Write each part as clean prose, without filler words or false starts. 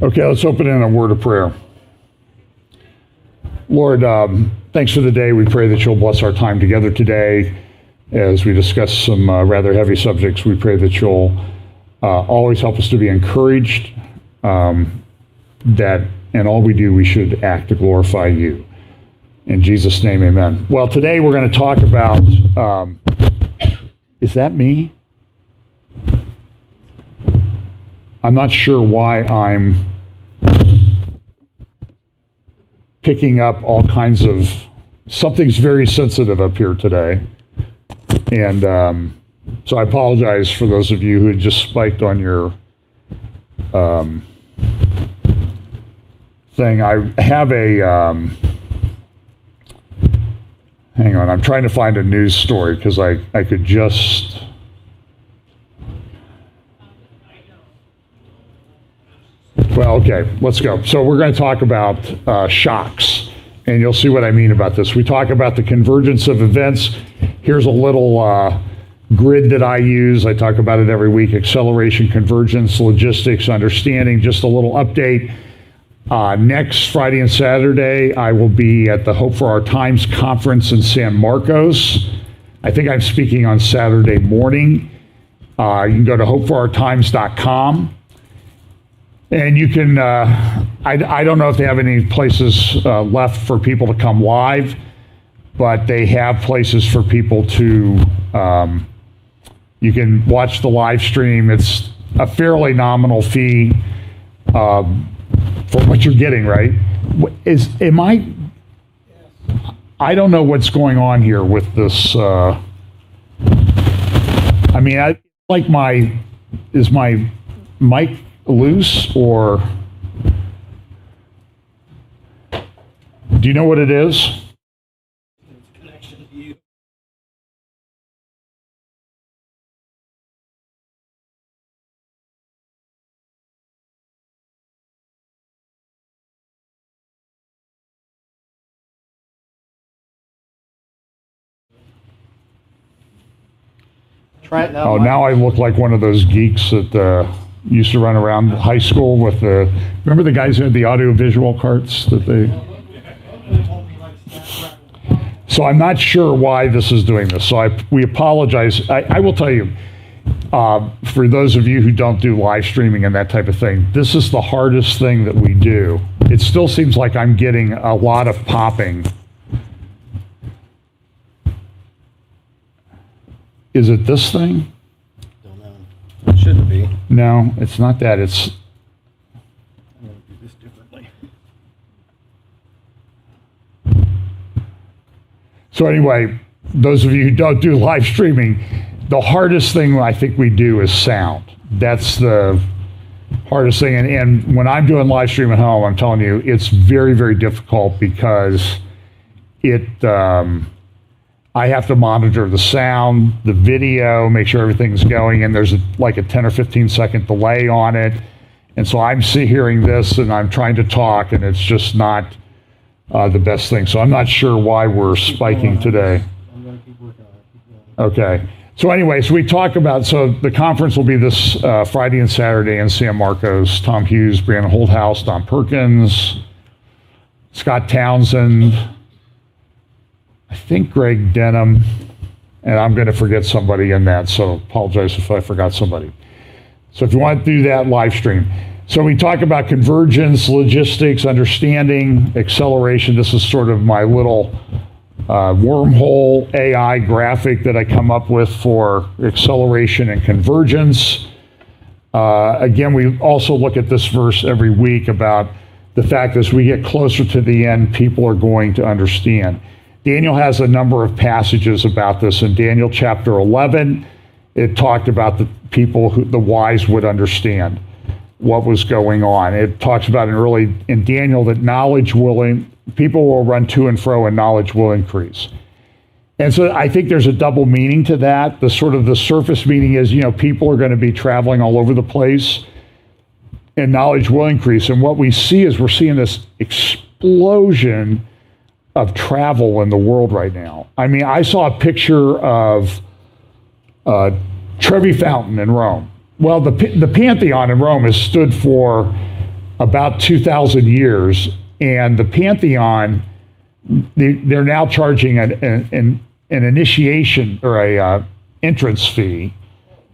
Okay, let's open in a word of prayer. Lord, thanks for the day. We pray that you'll bless our time together today as we discuss some rather heavy subjects. We pray that you'll always help us to be encouraged, that in all we do, we should act to glorify you. In Jesus' name, amen. Well, today we're going to talk about, is that me? I'm not sure why I'm picking up all kinds of, something's very sensitive up here today. And so I apologize for those of you who had just spiked on your thing. I have a, hang on, I'm trying to find a news story because I could just, well, okay, let's go. So we're going to talk about shocks, and you'll see what I mean about this. We talk about the convergence of events. Here's a little grid that I use. I talk about it every week: acceleration, convergence, logistics, understanding. Just a little update. Next Friday and Saturday, I will be at the Hope for Our Times conference in San Marcos. I think I'm speaking on Saturday morning. You can go to hopeforourtimes.com. And you can, I don't know if they have any places left for people to come live, but they have places for people to, you can watch the live stream. It's a fairly nominal fee for what you're getting, right? I don't know what's going on here with this. I mean, is my mic loose, or do you know what it is? Connection to you. Try it now. Oh, now I look like one of those geeks that used to run around high school with remember the guys who had the audio-visual carts that they... So I'm not sure why this is doing this. So we apologize. I will tell you, for those of you who don't do live streaming and that type of thing, this is the hardest thing that we do. It still seems like I'm getting a lot of popping. Is it this thing? It shouldn't be. No, it's not that. It's... I'm going to do this differently. So anyway, those of you who don't do live streaming, the hardest thing I think we do is sound. That's the hardest thing. And when I'm doing live stream at home, I'm telling you, it's very, very difficult because I have to monitor the sound, the video, make sure everything's going, and there's like a 10 or 15 second delay on it. And so I'm hearing this and I'm trying to talk, and it's just not the best thing. So I'm not sure why we're spiking today. I'm going to keep working on it. Okay. So anyway, so we talk about, so the conference will be this Friday and Saturday in San Marcos. Tom Hughes, Brandon Holthouse, Don Perkins, Scott Townsend, I think Greg Denham, and I'm going to forget somebody in that, so apologize if I forgot somebody. So if you want to do that, live stream. So we talk about convergence, logistics, understanding, acceleration. This is sort of my little wormhole AI graphic that I come up with for acceleration and convergence. Again, we also look at this verse every week about the fact that as we get closer to the end, people are going to understand. Daniel has a number of passages about this. In Daniel chapter 11, it talked about the people who the wise would understand what was going on. It talks about in Daniel that people will run to and fro and knowledge will increase. And so I think there's a double meaning to that. The surface meaning is, people are going to be traveling all over the place and knowledge will increase. And what we see is we're seeing this explosion of travel in the world right now. I mean, I saw a picture of Trevi Fountain in Rome. Well, the Pantheon in Rome has stood for about 2,000 years. And the Pantheon, they're now charging an initiation or a entrance fee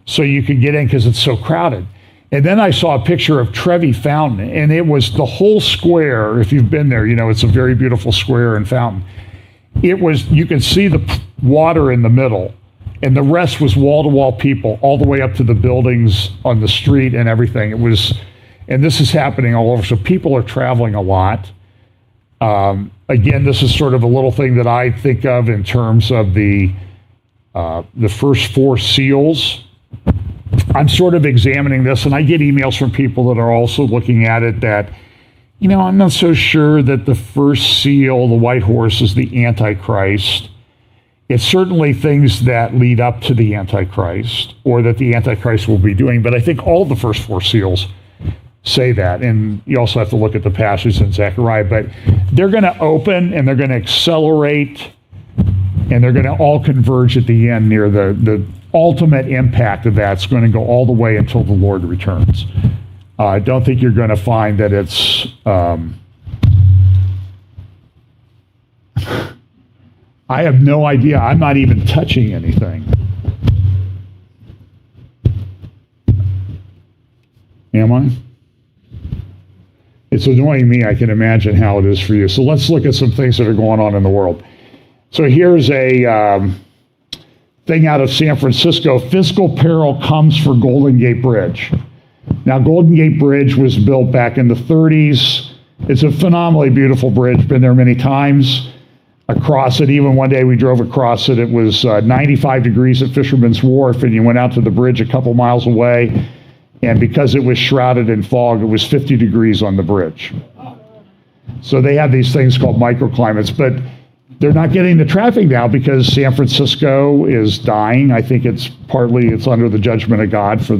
so you can get in because it's so crowded. And then I saw a picture of Trevi Fountain, and it was the whole square. If you've been there, you know it's a very beautiful square and fountain. It was, you can see the water in the middle, and the rest was wall-to-wall people all the way up to the buildings on the street and everything. It was, and this is happening all over. So people are traveling a lot. Again, this is sort of a little thing that I think of in terms of the first four seals. I'm sort of examining this, and I get emails from people that are also looking at it that, you know, I'm not so sure that the first seal, the white horse, is the Antichrist. It's certainly things that lead up to the Antichrist or that the Antichrist will be doing, but I think all the first four seals say that. And you also have to look at the passage in Zechariah, but they're going to open and they're going to accelerate and they're going to all converge at the end near the ultimate impact of that's going to go all the way until the Lord returns. I don't think you're going to find that it's I have no idea. I'm not even touching anything. Am I? It's annoying me. I can imagine how it is for you. So let's look at some things that are going on in the world. So here's a thing out of San Francisco. Fiscal peril comes for Golden Gate Bridge. Now, Golden Gate Bridge was built back in the 30s. It's a phenomenally beautiful bridge. Been there many times. Across it, even one day we drove across it. It was 95 degrees at Fisherman's Wharf, and you went out to the bridge a couple miles away, and because it was shrouded in fog, it was 50 degrees on the bridge. So they have these things called microclimates, but they're not getting the traffic now because San Francisco is dying. I think it's partly it's under the judgment of God for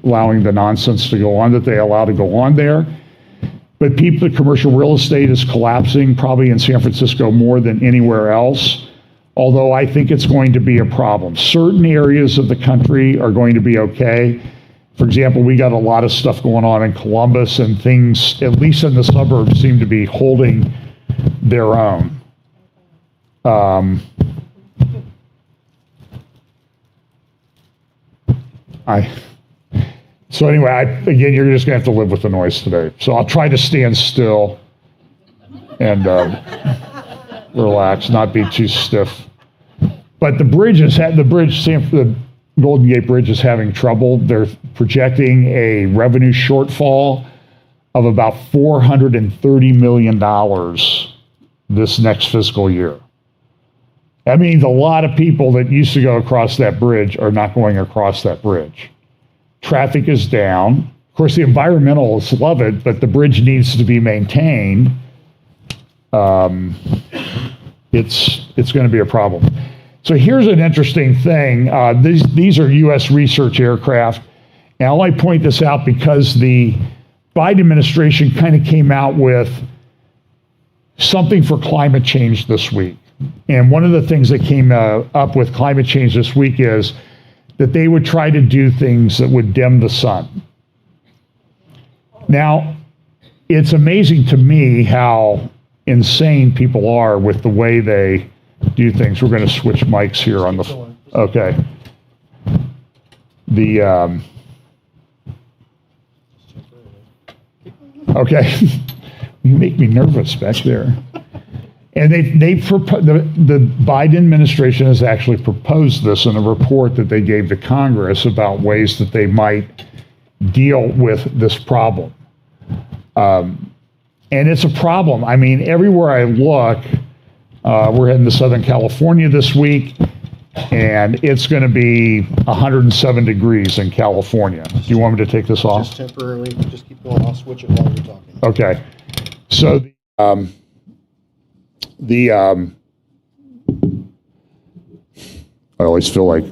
allowing the nonsense to go on that they allow to go on there. But the commercial real estate is collapsing probably in San Francisco more than anywhere else, although I think it's going to be a problem. Certain areas of the country are going to be okay. For example, we got a lot of stuff going on in Columbus, and things, at least in the suburbs, seem to be holding their own. So anyway, again, you're just going to have to live with the noise today. So I'll try to stand still and relax, not be too stiff. But the Golden Gate Bridge is having trouble. They're projecting a revenue shortfall of about $430 million this next fiscal year. That means a lot of people that used to go across that bridge are not going across that bridge. Traffic is down. Of course, the environmentalists love it, but the bridge needs to be maintained. It's going to be a problem. So here's an interesting thing. These are U.S. research aircraft. And I only point this out because the Biden administration kind of came out with something for climate change this week. And one of the things that came up with climate change this week is that they would try to do things that would dim the sun. Now, it's amazing to me how insane people are with the way they do things. We're going to switch mics here on the... Okay. Okay. You make me nervous back there. And the Biden administration has actually proposed this in a report that they gave to Congress about ways that they might deal with this problem. And it's a problem. I mean, everywhere I look, we're heading to Southern California this week, and it's going to be 107 degrees in California. Do you want me to take this off? Just temporarily. Just keep going. I'll switch it while you're talking. Okay. So I always feel like,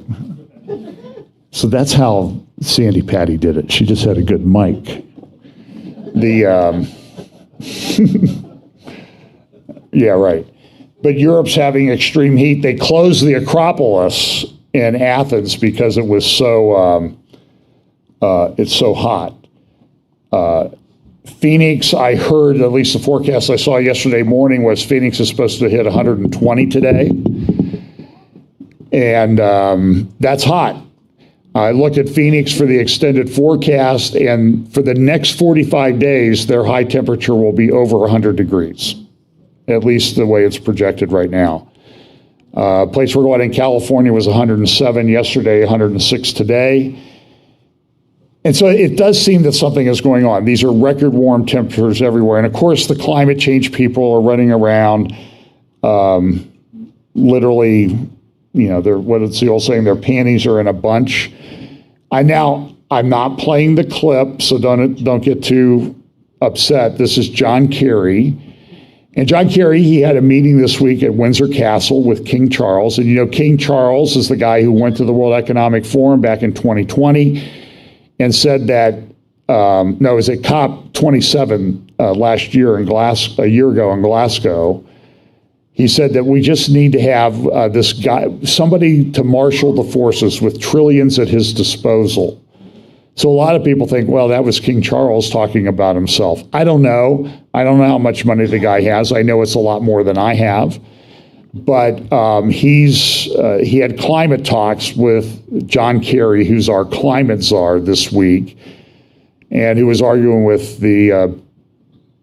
so that's how Sandy Patty did it. She just had a good mic. Yeah, right. But Europe's having extreme heat. They closed the Acropolis in Athens because it was so, it's so hot. Phoenix, I heard, at least the forecast I saw yesterday morning was Phoenix is supposed to hit 120 today. And that's hot. I looked at Phoenix for the extended forecast, and for the next 45 days, their high temperature will be over 100 degrees, at least the way it's projected right now. Place we're going in California was 107 yesterday, 106 today. And so it does seem that something is going on. These are record warm temperatures everywhere. And of course, the climate change people are running around literally, what is the old saying? Their panties are in a bunch. I'm not playing the clip, so don't get too upset. This is John Kerry. And John Kerry, he had a meeting this week at Windsor Castle with King Charles. And King Charles is the guy who went to the World Economic Forum back in 2020 and said that, it was at COP27 last year a year ago in Glasgow. He said that we just need to have this guy, somebody to marshal the forces with trillions at his disposal. So a lot of people think, well, that was King Charles talking about himself. I don't know. I don't know how much money the guy has. I know it's a lot more than I have. But he had climate talks with John Kerry, who's our climate czar this week, and who was arguing with the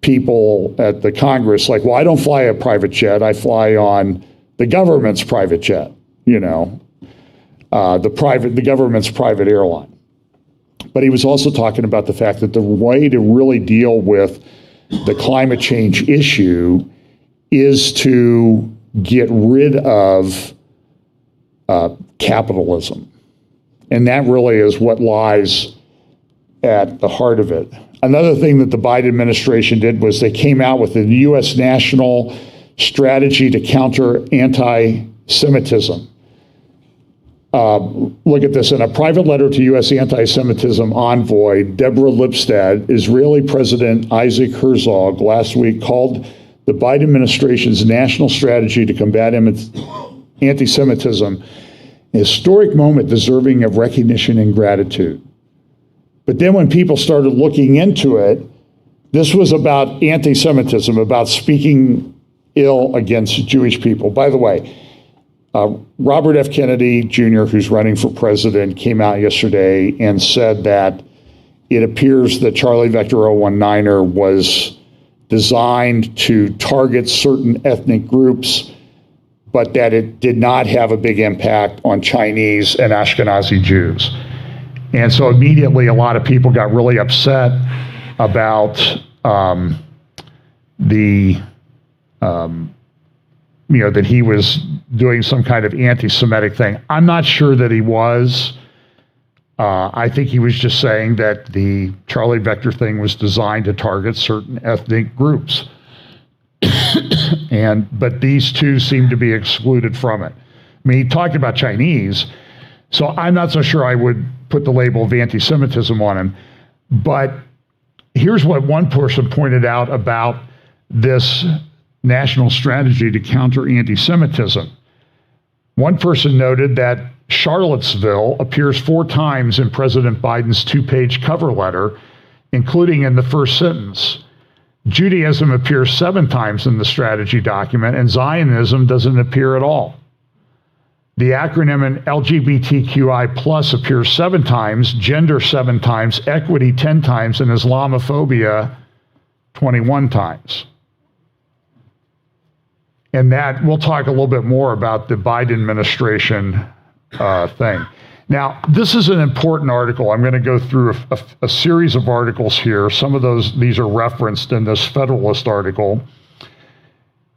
people at the Congress, like, well, I don't fly a private jet. I fly on the government's private jet, the government's private airline. But he was also talking about the fact that the way to really deal with the climate change issue is to get rid of capitalism. And that really is what lies at the heart of it. Another thing that the Biden administration did was they came out with a U.S. national strategy to counter anti-Semitism. Look at this. In a private letter to U.S. anti-Semitism envoy, Deborah Lipstadt, Israeli President Isaac Herzog last week called the Biden administration's national strategy to combat anti-Semitism a historic moment deserving of recognition and gratitude. But then when people started looking into it, this was about anti-Semitism, about speaking ill against Jewish people. By the way, Robert F. Kennedy Jr., who's running for president, came out yesterday and said that it appears that Charlie Vector 019er was designed to target certain ethnic groups, but that it did not have a big impact on Chinese and Ashkenazi Jews. And so immediately a lot of people got really upset about that he was doing some kind of anti-Semitic thing. I'm not sure that he was. I think he was just saying that the Charlie Vector thing was designed to target certain ethnic groups. But these two seem to be excluded from it. I mean, he talked about Chinese, so I'm not so sure I would put the label of anti-Semitism on him. But here's what one person pointed out about this national strategy to counter anti-Semitism. One person noted that Charlottesville appears 4 times in President Biden's 2-page cover letter, including in the first sentence. Judaism appears 7 times in the strategy document, and Zionism doesn't appear at all. The acronym in LGBTQI plus appears 7 times, gender 7 times, equity 10 times, and Islamophobia 21 times. And that, we'll talk a little bit more about the Biden administration thing. Now, this is an important article. I'm going to go through a series of articles here. Some of these are referenced in this Federalist article.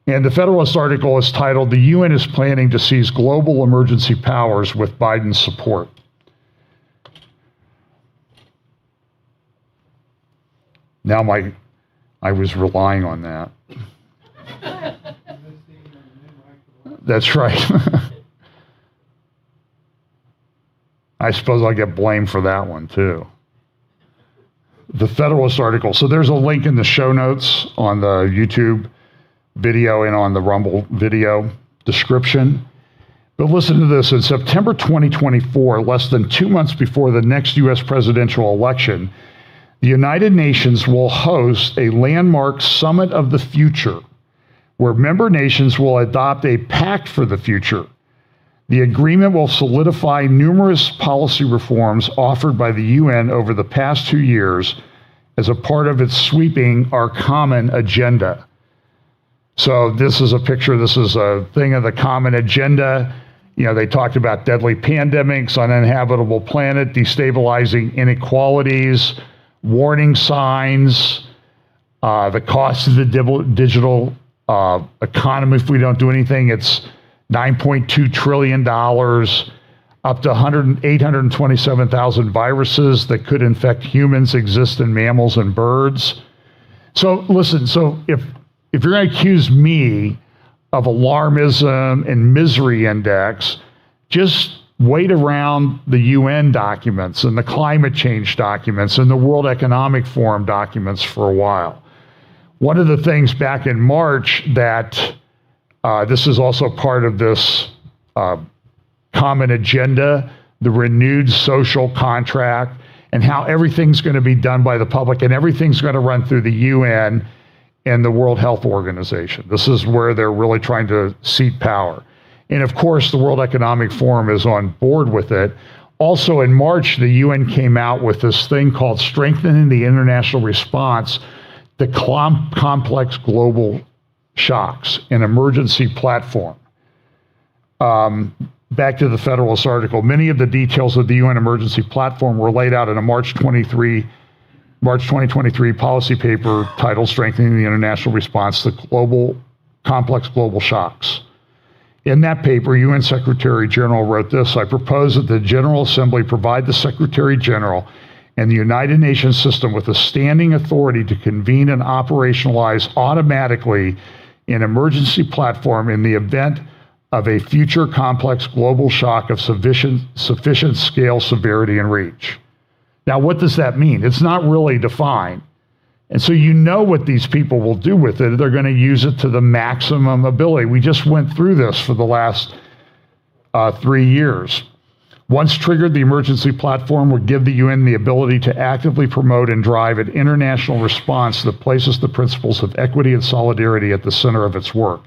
And the Federalist article is titled, "The UN is Planning to Seize Global Emergency Powers with Biden's Support." Now I was relying on that. That's right. I suppose I'll get blamed for that one too. The Federalist article. So there's a link in the show notes on the YouTube video and on the Rumble video description. But listen to this. In September 2024, less than 2 months before the next U.S. presidential election, The United Nations will host a landmark Summit of the Future, where member nations will adopt a pact for the future. The agreement will solidify numerous policy reforms offered by the UN over the past 2 years as a part of its sweeping Our Common Agenda. So this is a picture, this is a thing of the Common Agenda. You know, they talked about deadly pandemics, uninhabitable planet, destabilizing inequalities, warning signs, the cost of the digital economy if we don't do anything. It's $9.2 trillion, up to 827,000 viruses that could infect humans exist in mammals and birds. So listen, so if you're going to accuse me of alarmism and misery index, just wait around the UN documents and the climate change documents and the World Economic Forum documents for a while. One of the things back in March that this is also part of this common agenda, the renewed social contract, and how everything's going to be done by the public and everything's going to run through the UN and the World Health Organization. This is where they're really trying to seat power. And of course, the World Economic Forum is on board with it. Also in March, the UN came out with this thing called Strengthening the International Response to Complex Global Shocks, an emergency platform. Back to the Federalist article, many of the details of the UN emergency platform were laid out in a March 2023 policy paper titled Strengthening the International Response to Complex Global Shocks. In that paper, UN Secretary General wrote this: I propose that the General Assembly provide the Secretary General and the United Nations system with a standing authority to convene and operationalize automatically an emergency platform in the event of a future complex global shock of sufficient scale, severity, and reach. Now, what does that mean? It's not really defined. And so you know what these people will do with it. They're going to use it to the maximum ability. We just went through this for the last 3 years. Once triggered, the emergency platform would give the UN the ability to actively promote and drive an international response that places the principles of equity and solidarity at the center of its work.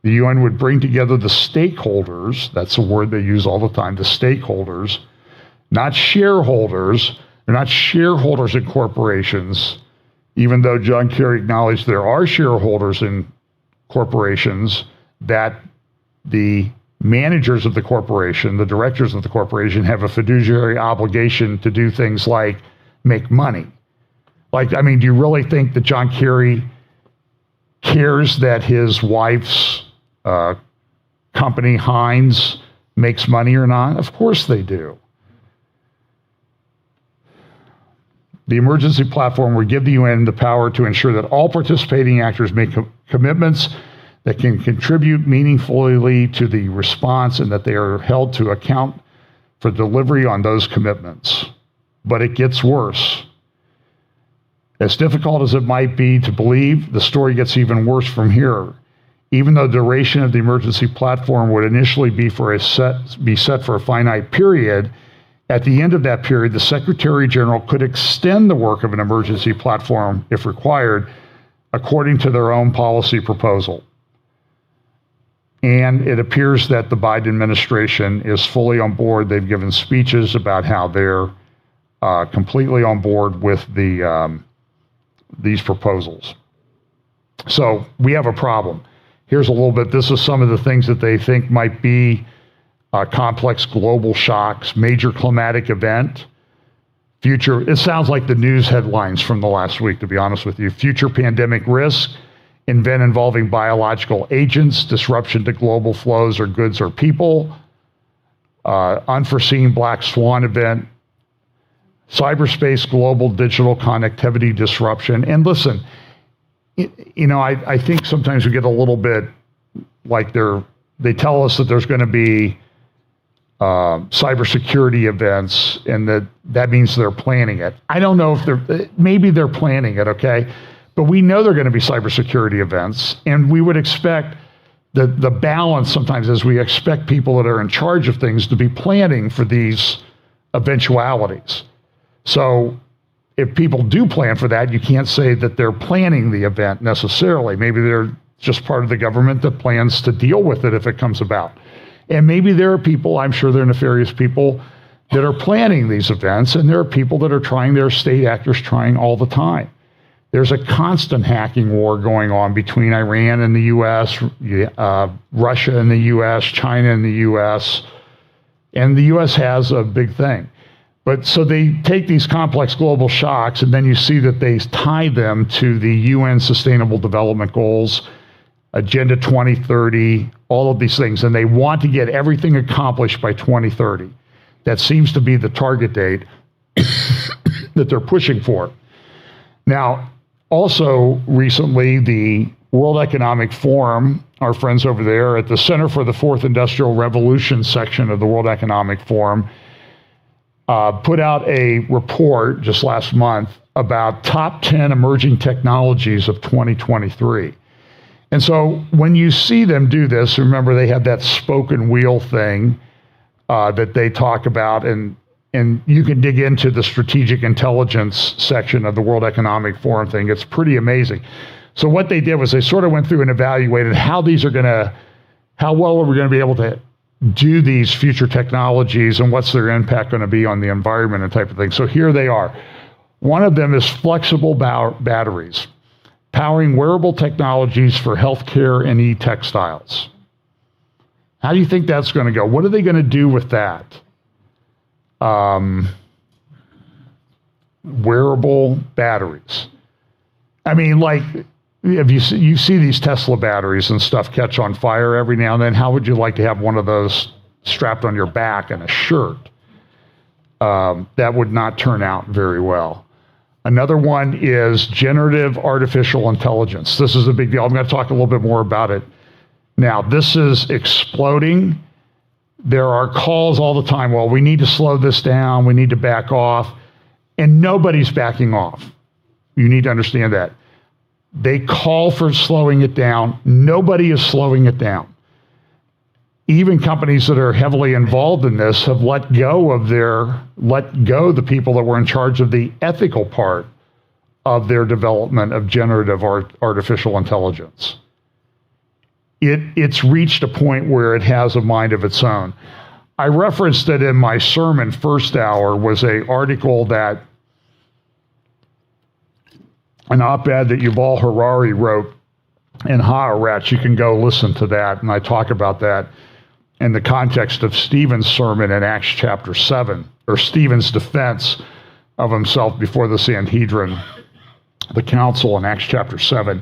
The UN would bring together the stakeholders, that's a word they use all the time, the stakeholders, not shareholders. They're not shareholders in corporations, even though John Kerry acknowledged there are shareholders in corporations, that the managers of the corporation, the directors of the corporation, have a fiduciary obligation to do things like make money. Like, I mean, do you really think that John Kerry cares that his wife's company, Heinz, makes money or not? Of course they do. The emergency platform would give the UN the power to ensure that all participating actors make commitments that can contribute meaningfully to the response and that they are held to account for delivery on those commitments. But it gets worse. As difficult as it might be to believe, the story gets even worse from here. Even though the duration of the emergency platform would initially be set for a finite period, at the end of that period, the Secretary General could extend the work of an emergency platform, if required, according to their own policy proposal. And it appears that the Biden administration is fully on board. They've given speeches about how they're completely on board with these proposals. So we have a problem. Here's a little bit. This is some of the things that they think might be complex global shocks, major climatic event, future. It sounds like the news headlines from the last week, to be honest with you. Future pandemic risk, event involving biological agents, disruption to global flows or goods or people, unforeseen black swan event, cyberspace global digital connectivity disruption. And listen, you know, I think sometimes we get a little bit like they tell us that there's going to be cybersecurity events, and that means they're planning it. I don't know if maybe they're planning it, okay? But we know they're going to be cybersecurity events, and we would expect the balance sometimes as we expect people that are in charge of things to be planning for these eventualities. So if people do plan for that, you can't say that they're planning the event necessarily. Maybe they're just part of the government that plans to deal with it if it comes about. And maybe there are people, I'm sure there are nefarious people, that are planning these events, and there are people that are trying, there are state actors trying all the time. There's a constant hacking war going on between Iran and the U.S., Russia and the U.S., China and the U.S., and the U.S. has a big thing. But so they take these complex global shocks, and then you see that they tie them to the UN Sustainable Development Goals, Agenda 2030, all of these things, and they want to get everything accomplished by 2030. That seems to be the target date that they're pushing for. Now, also recently, the World Economic Forum, our friends over there at the Center for the Fourth Industrial Revolution section of the World Economic Forum, put out a report just last month about top 10 emerging technologies of 2023. And so when you see them do this, remember they have that spoken wheel thing that they talk about, and you can dig into the strategic intelligence section of the World Economic Forum thing. It's pretty amazing. So what they did was they sort of went through and evaluated how well are we going to be able to do these future technologies and what's their impact going to be on the environment and type of thing. So here they are. One of them is flexible batteries, powering wearable technologies for healthcare and e-textiles. How do you think that's going to go? What are they going to do with that? Wearable batteries. I mean, like, if you see these Tesla batteries and stuff catch on fire every now and then, how would you like to have one of those strapped on your back and a shirt? That would not turn out very well. Another one is generative artificial intelligence. This is a big deal. I'm going to talk a little bit more about it. Now, this is exploding. There are calls all the time, well, we need to slow this down, we need to back off, and nobody's backing off. You need to understand that. They call for slowing it down. Nobody is slowing it down. Even companies that are heavily involved in this have let go the people that were in charge of the ethical part of their development of generative artificial intelligence. It's reached a point where it has a mind of its own. I referenced it in my sermon, first hour, was an article that an op-ed that Yuval Harari wrote in Haaretz. You can go listen to that, and I talk about that in the context of Stephen's sermon in Acts chapter 7, or Stephen's defense of himself before the Sanhedrin, the council in Acts chapter 7.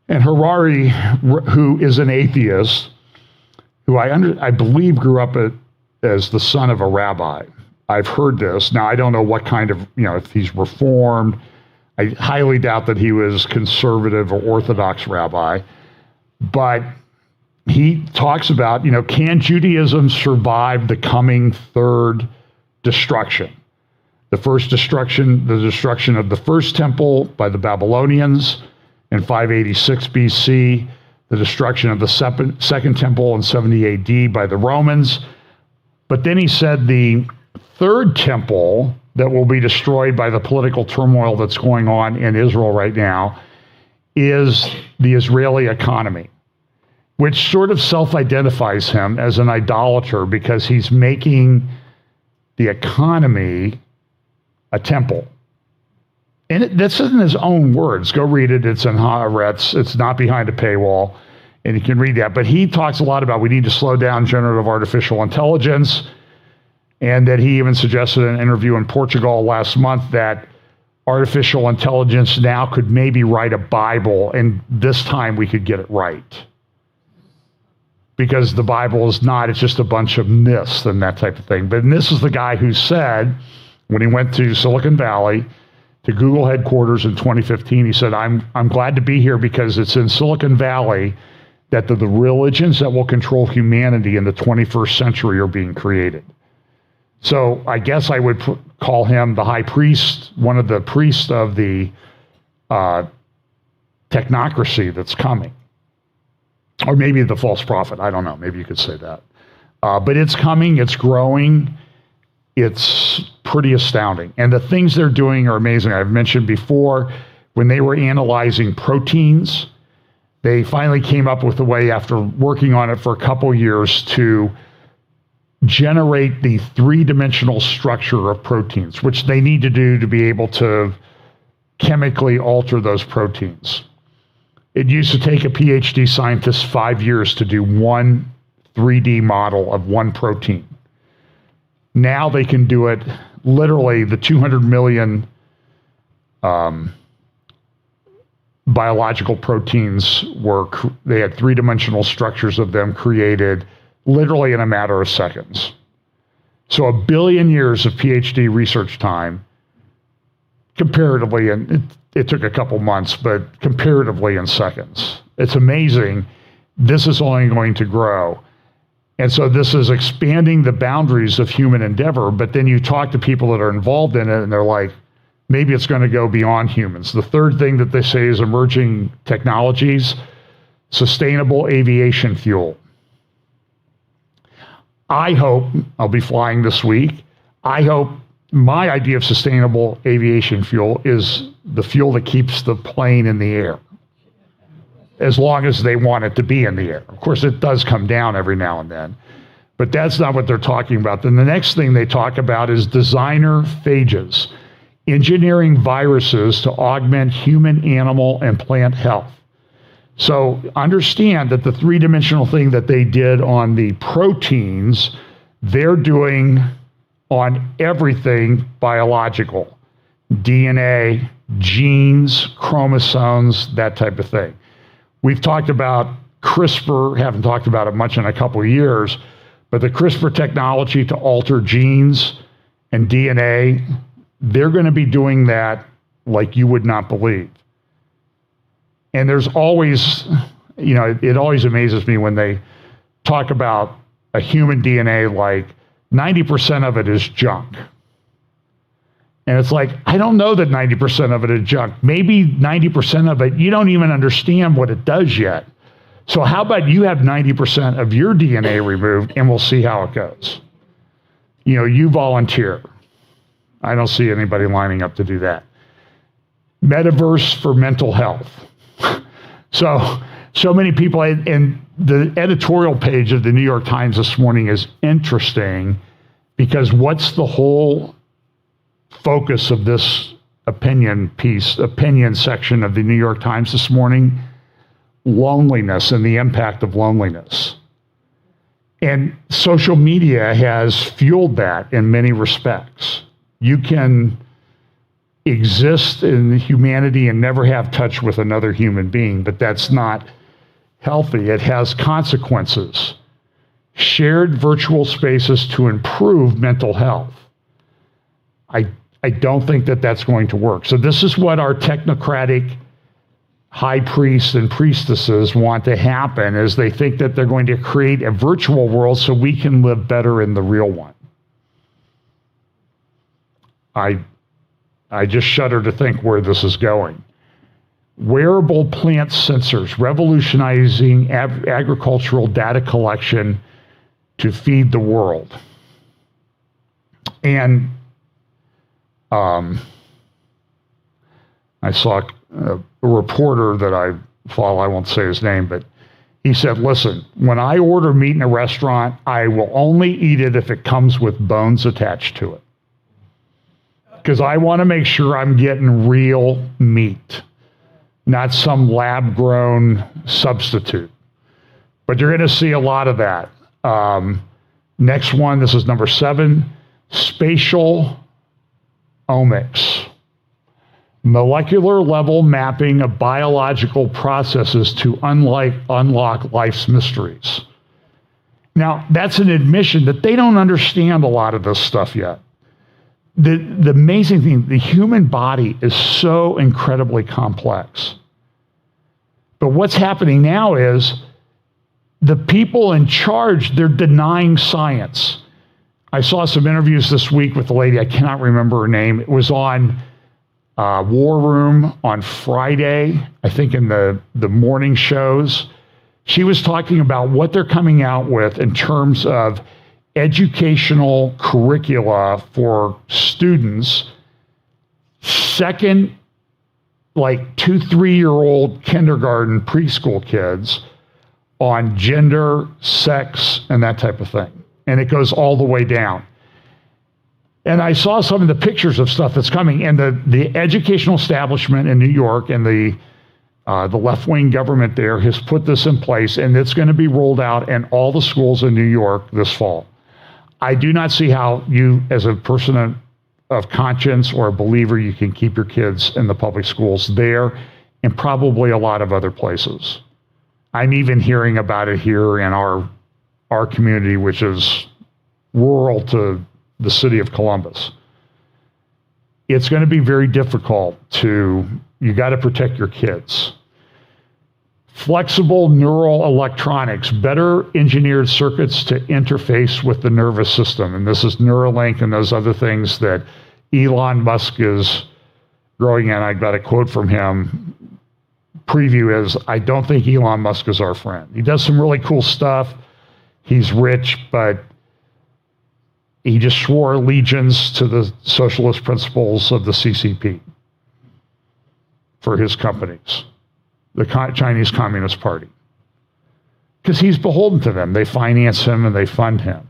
And Harari, who is an atheist, who I believe grew up as the son of a rabbi. I've heard this. Now, I don't know what kind of, if he's reformed. I highly doubt that he was conservative or Orthodox rabbi. But he talks about, can Judaism survive the coming third destruction? The first destruction, the destruction of the first temple by the Babylonians in 586 BC, the destruction of the second temple in 70 AD by the Romans. But then he said the third temple that will be destroyed by the political turmoil that's going on in Israel right now is the Israeli economy, which sort of self-identifies him as an idolater because he's making the economy a temple. And this isn't his own words. Go read it. It's in Haaretz. It's not behind a paywall, and you can read that. But he talks a lot about we need to slow down generative artificial intelligence, and that he even suggested in an interview in Portugal last month that artificial intelligence now could maybe write a Bible, and this time we could get it right. Because the Bible is not, it's just a bunch of myths and that type of thing. But this is the guy who said, when he went to Silicon Valley, to Google headquarters in 2015, he said, I'm glad to be here because it's in Silicon Valley that the religions that will control humanity in the 21st century are being created. So I guess I would call him the high priest, one of the priests of the technocracy that's coming. Or maybe the false prophet. I don't know. Maybe you could say that. But it's coming. It's growing. It's pretty astounding. And the things they're doing are amazing. I've mentioned before, when they were analyzing proteins, they finally came up with a way, after working on it for a couple years, to generate the three-dimensional structure of proteins, which they need to do to be able to chemically alter those proteins. It used to take a PhD scientist 5 years to do one 3D model of one protein. Now they can do it literally. The 200 million biological proteins they had three-dimensional structures of them created literally in a matter of seconds. So 1 billion years of PhD research time, comparatively, and it took a couple months, but comparatively in seconds. It's amazing. This is only going to grow. And so this is expanding the boundaries of human endeavor, but then you talk to people that are involved in it and they're like, maybe it's going to go beyond humans. The third thing that they say is emerging technologies, sustainable aviation fuel. I hope, I'll be flying this week, I hope my idea of sustainable aviation fuel is the fuel that keeps the plane in the air, as long as they want it to be in the air. Of course, it does come down every now and then, but that's not what they're talking about. Then the next thing they talk about is designer phages, engineering viruses to augment human, animal, and plant health. So understand that the three-dimensional thing that they did on the proteins, they're doing on everything biological. DNA, genes, chromosomes, that type of thing. We've talked about CRISPR, haven't talked about it much in a couple of years, but the CRISPR technology to alter genes and DNA, they're going to be doing that like you would not believe. And there's always, it always amazes me when they talk about a human DNA, like 90% of it is junk. And it's like, I don't know that 90% of it is junk. Maybe 90% of it, you don't even understand what it does yet. So how about you have 90% of your DNA removed and we'll see how it goes. You volunteer. I don't see anybody lining up to do that. Metaverse for mental health. So many people, and the editorial page of the New York Times this morning is interesting because what's the whole focus of this opinion section of the New York Times this morning? Loneliness and the impact of loneliness. And social media has fueled that in many respects. You can exist in humanity and never have touch with another human being, but that's not healthy. It has consequences. Shared virtual spaces to improve mental health. I don't think that that's going to work. So this is what our technocratic high priests and priestesses want to happen, is they think that they're going to create a virtual world so we can live better in the real one. I just shudder to think where this is going. Wearable plant sensors, revolutionizing agricultural data collection to feed the world. And I saw a reporter that I follow, I won't say his name, but he said, listen, when I order meat in a restaurant, I will only eat it if it comes with bones attached to it. Because I want to make sure I'm getting real meat, not some lab-grown substitute. But you're going to see a lot of that. Next one, this is number 7, spatial omics. Molecular level mapping of biological processes to unlock life's mysteries. Now, that's an admission that they don't understand a lot of this stuff yet. The amazing thing, the human body is so incredibly complex. But what's happening now is the people in charge, they're denying science. I saw some interviews this week with a lady, I cannot remember her name. It was on War Room on Friday, I think in the morning shows. She was talking about what they're coming out with in terms of educational curricula for students, second, like 2-3-year-old kindergarten preschool kids on gender, sex, and that type of thing. And it goes all the way down. And I saw some of the pictures of stuff that's coming, and the educational establishment in New York and the left-wing government there has put this in place, and it's going to be rolled out in all the schools in New York this fall. I do not see how you, as a person of conscience or a believer, you can keep your kids in the public schools there and probably a lot of other places. I'm even hearing about it here in our community, which is rural to the city of Columbus. It's going to be very difficult you got to protect your kids. Flexible neural electronics, better engineered circuits to interface with the nervous system. And this is Neuralink and those other things that Elon Musk is growing in. I got a quote from him. Preview is, I don't think Elon Musk is our friend. He does some really cool stuff. He's rich, but he just swore allegiance to the socialist principles of the CCP for his companies, the Chinese Communist Party. Because he's beholden to them. They finance him and they fund him.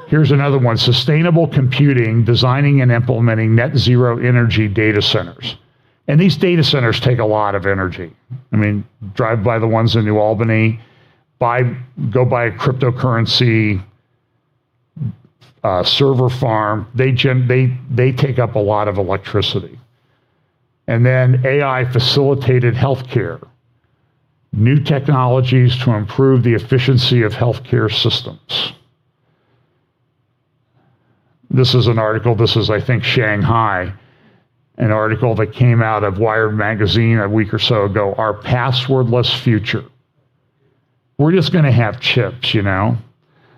Here's another one, sustainable computing, designing and implementing net zero energy data centers. And these data centers take a lot of energy. I mean, drive by the ones in New Albany, go buy a cryptocurrency server farm. They take up a lot of electricity. And then AI facilitated healthcare, new technologies to improve the efficiency of healthcare systems. This is an article, this is, I think, Shanghai, an article that came out of Wired magazine a week or so ago, our passwordless future. We're just going to have chips, you know?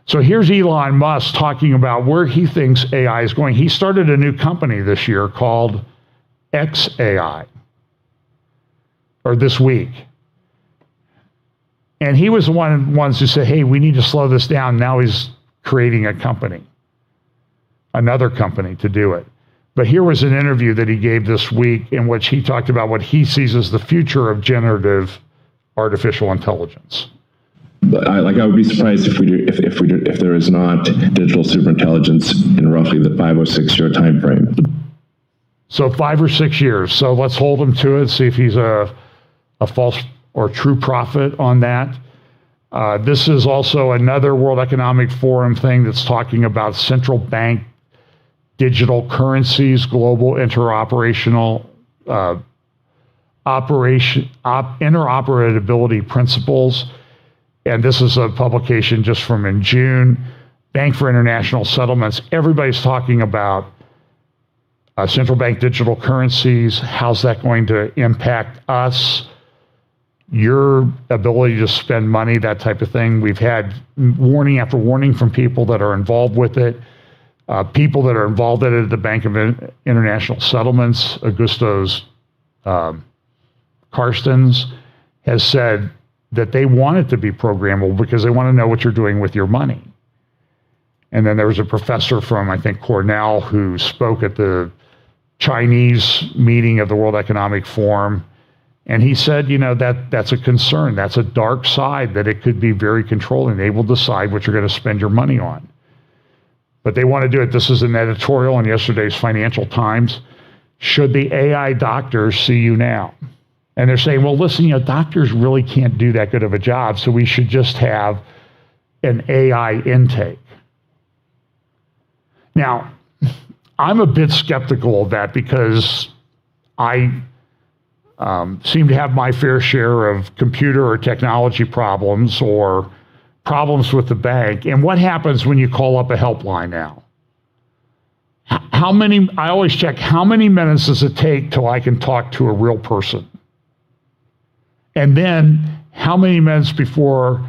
So here's Elon Musk talking about where he thinks AI is going. He started a new company this year called XAI, or this week. And he was one of the ones who said, hey, we need to slow this down. Now he's creating a company, another company to do it. But here was an interview that he gave this week in which he talked about what he sees as the future of generative artificial intelligence. I would be surprised if there is not digital superintelligence in roughly the 5 or 6 year time frame. So 5 or 6 years. So let's hold him to it, see if he's a false or true prophet on that. This is also another World Economic Forum thing that's talking about central bank digital currencies, global interoperability principles. And this is a publication just from in June, Bank for International Settlements. Everybody's talking about central bank digital currencies. How's that going to impact us? Your ability to spend money, that type of thing. We've had warning after warning from people that are involved with it. People that are involved in it at the Bank of International Settlements, Augustus Carstens, has said that they want it to be programmable because they want to know what you're doing with your money. And then there was a professor from, I think, Cornell who spoke at the Chinese meeting of the World Economic Forum. And he said, you know, that's a concern. That's a dark side, that it could be very controlling. They will decide what you're going to spend your money on. But they want to do it. This is an editorial in yesterday's Financial Times. Should the AI doctors see you now? And they're saying, well, listen, you know, doctors really can't do that good of a job, so we should just have an AI intake. Now, I'm a bit skeptical of that because I seem to have my fair share of computer or technology problems or problems with the bank. And what happens when you call up a helpline now? I always check, how many minutes does it take till I can talk to a real person? And then how many minutes before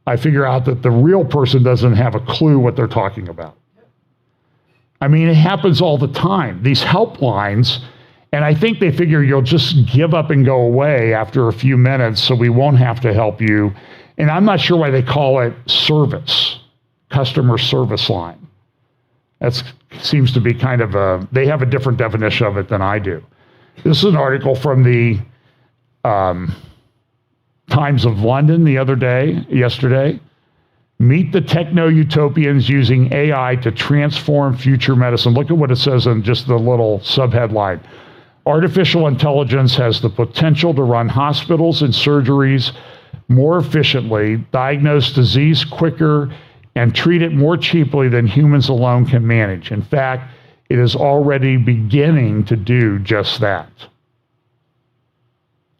I figure out that the real person doesn't have a clue what they're talking about? I mean, it happens all the time. These helplines, and I think they figure you'll just give up and go away after a few minutes so we won't have to help you. And I'm not sure why they call it service, customer service line. That seems to be kind of they have a different definition of it than I do. This is an article from the Times of London yesterday. Meet the techno-utopians using AI to transform future medicine. Look at what it says in just the little subheadline. Artificial intelligence has the potential to run hospitals and surgeries more efficiently, diagnose disease quicker, and treat it more cheaply than humans alone can manage. In fact, it is already beginning to do just that.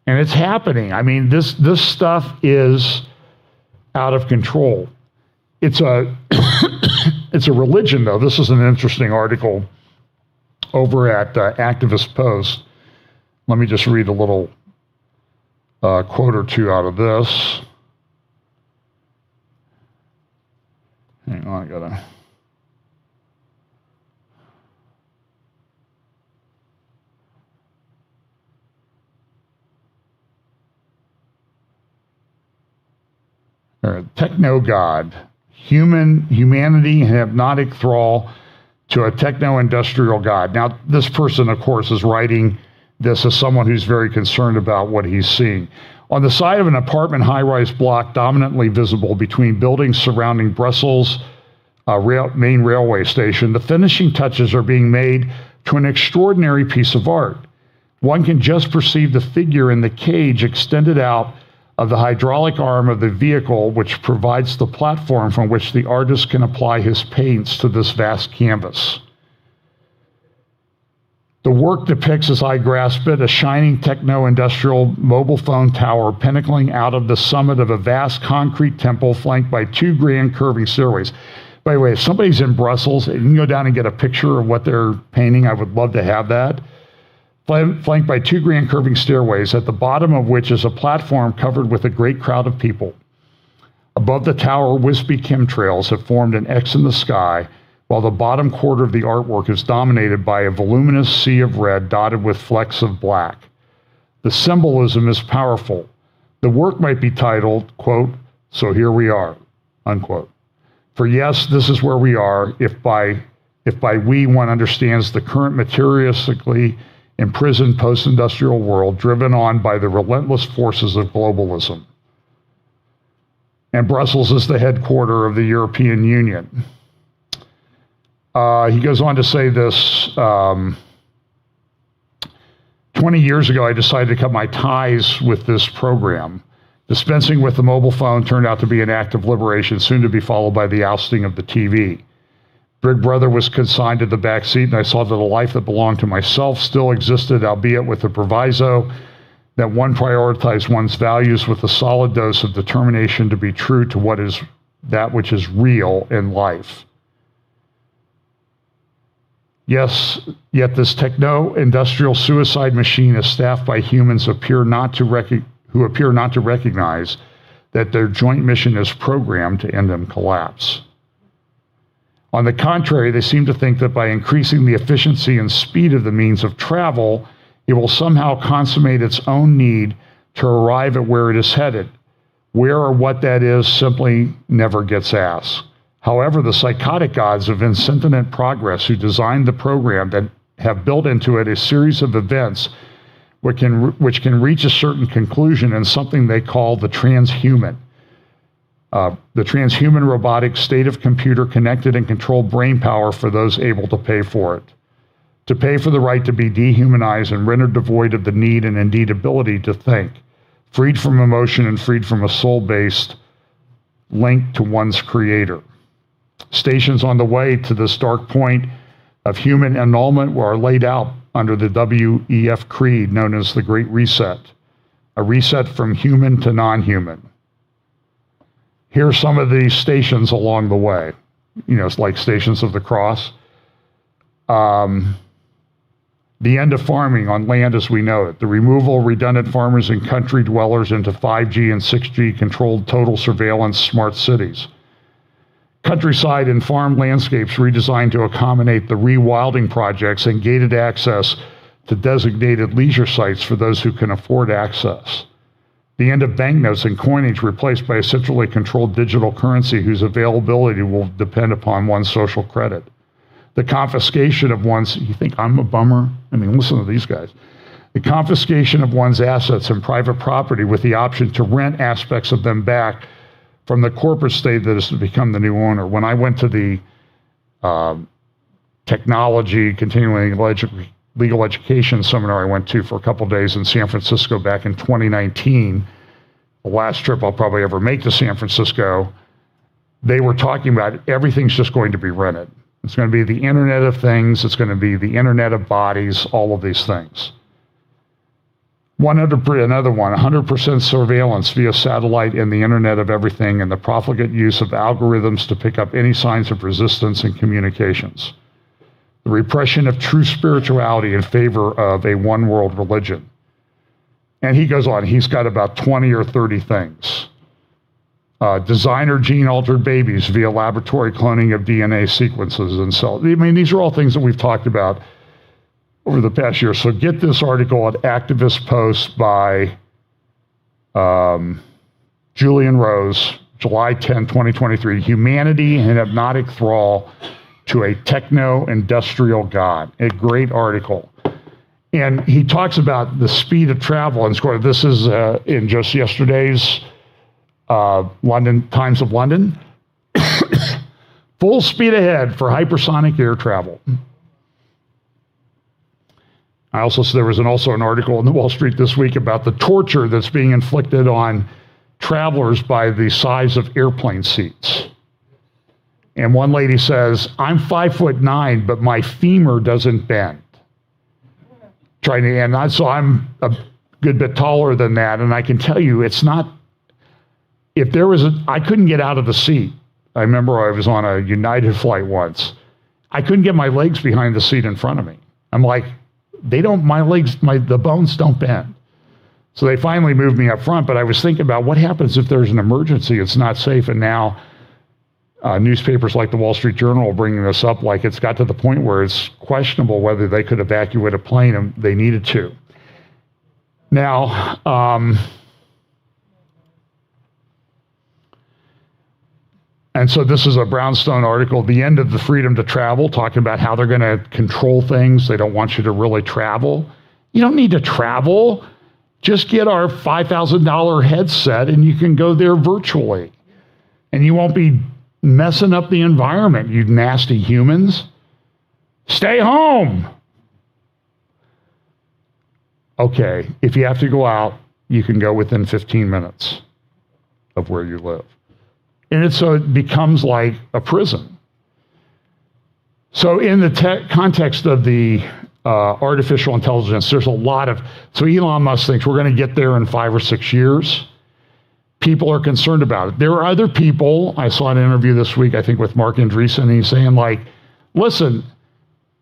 And it's happening. I mean, this stuff is out of control. It's a it's a religion, though. This is an interesting article over at Activist Post. Let me just read a little quote or two out of this. Hang on, I gotta. Techno-God, humanity hypnotic thrall to a techno-industrial God. Now, this person, of course, is writing this as someone who's very concerned about what he's seeing. On the side of an apartment high-rise block dominantly visible between buildings surrounding Brussels main railway station, the finishing touches are being made to an extraordinary piece of art. One can just perceive the figure in the cage extended out of the hydraulic arm of the vehicle, which provides the platform from which the artist can apply his paints to this vast canvas. The work depicts, as I grasp it, a shining techno-industrial mobile phone tower pinnacling out of the summit of a vast concrete temple flanked by two grand curving stairways. By the way, if somebody's in Brussels, and you can go down and get a picture of what they're painting, I would love to have that. Flanked by two grand curving stairways, at the bottom of which is a platform covered with a great crowd of people. Above the tower, wispy chemtrails have formed an X in the sky, while the bottom quarter of the artwork is dominated by a voluminous sea of red dotted with flecks of black. The symbolism is powerful. The work might be titled, quote, "So here we are," unquote. For yes, this is where we are, if by we one understands the current materialistically imprisoned post-industrial world driven on by the relentless forces of globalism. And Brussels is the headquarters of the European Union. He goes on to say this, 20 years ago, I decided to cut my ties with this program. Dispensing with the mobile phone turned out to be an act of liberation, soon to be followed by the ousting of the TV. Big Brother was consigned to the back seat, and I saw that a life that belonged to myself still existed, albeit with the proviso that one prioritized one's values with a solid dose of determination to be true to that which is real in life. Yes, yet this techno-industrial suicide machine is staffed by humans who appear not to recognize that their joint mission is programmed to end in collapse. On the contrary, they seem to think that by increasing the efficiency and speed of the means of travel, it will somehow consummate its own need to arrive at where it is headed. Where or what that is simply never gets asked. However, the psychotic gods of insentient progress who designed the program that have built into it a series of events which can reach a certain conclusion in something they call the transhuman. The transhuman robotic state of computer connected and controlled brain power for those able to pay for it. To pay for the right to be dehumanized and rendered devoid of the need and indeed ability to think, freed from emotion and freed from a soul-based link to one's creator. Stations on the way to this dark point of human annulment are laid out under the WEF creed known as the Great Reset, a reset from human to non-human. Here are some of these stations along the way. It's like Stations of the Cross. The end of farming on land as we know it. The removal of redundant farmers and country dwellers into 5G and 6G controlled total surveillance smart cities. Countryside and farm landscapes redesigned to accommodate the rewilding projects and gated access to designated leisure sites for those who can afford access. The end of banknotes and coinage replaced by a centrally controlled digital currency whose availability will depend upon one's social credit. The confiscation of one's, you think I'm a bummer? I mean, listen to these guys. The confiscation of one's assets and private property with the option to rent aspects of them back from the corporate state that is to become the new owner. When I went to the technology continuing legal education seminar I went to for a couple days in San Francisco back in 2019, the last trip I'll probably ever make to San Francisco, they were talking about everything's just going to be rented. It's going to be the Internet of Things. It's going to be the Internet of Bodies, all of these things. 100% surveillance via satellite and the Internet of Everything and the profligate use of algorithms to pick up any signs of resistance in communications. The repression of true spirituality in favor of a one-world religion. And he goes on. He's got about 20 or 30 things. Designer gene-altered babies via laboratory cloning of DNA sequences and cells. I mean, these are all things that we've talked about over the past year. So get this article at Activist Post by Julian Rose, July 10, 2023. Humanity in Hypnotic Thrall to a Techno-Industrial God. A great article. And he talks about the speed of travel. And this is in just yesterday's London Times of London. Full speed ahead for hypersonic air travel. There was also an article in the Wall Street this week about the torture that's being inflicted on travelers by the size of airplane seats. And one lady says, I'm 5'9", but my femur doesn't bend. So I'm a good bit taller than that, and I can tell you it's not. I couldn't get out of the seat. I remember I was on a United flight once. I couldn't get my legs behind the seat in front of me. I'm like, the bones don't bend. So they finally moved me up front, but I was thinking about what happens if there's an emergency, it's not safe, and now newspapers like the Wall Street Journal are bringing this up like it's got to the point where it's questionable whether they could evacuate a plane and they needed to. Now, and so this is a Brownstone article, The End of the Freedom to Travel, talking about how they're going to control things. They don't want you to really travel. You don't need to travel. Just get our $5,000 headset and you can go there virtually. And you won't be messing up the environment, you nasty humans. Stay home. Okay, if you have to go out, you can go within 15 minutes of where you live. And so it becomes like a prison. So in the context of the artificial intelligence, there's a lot of, so Elon Musk thinks we're going to get there in 5 or 6 years. People are concerned about it. There are other people, I saw an interview this week, I think with Mark Andreessen, and he's saying like, listen,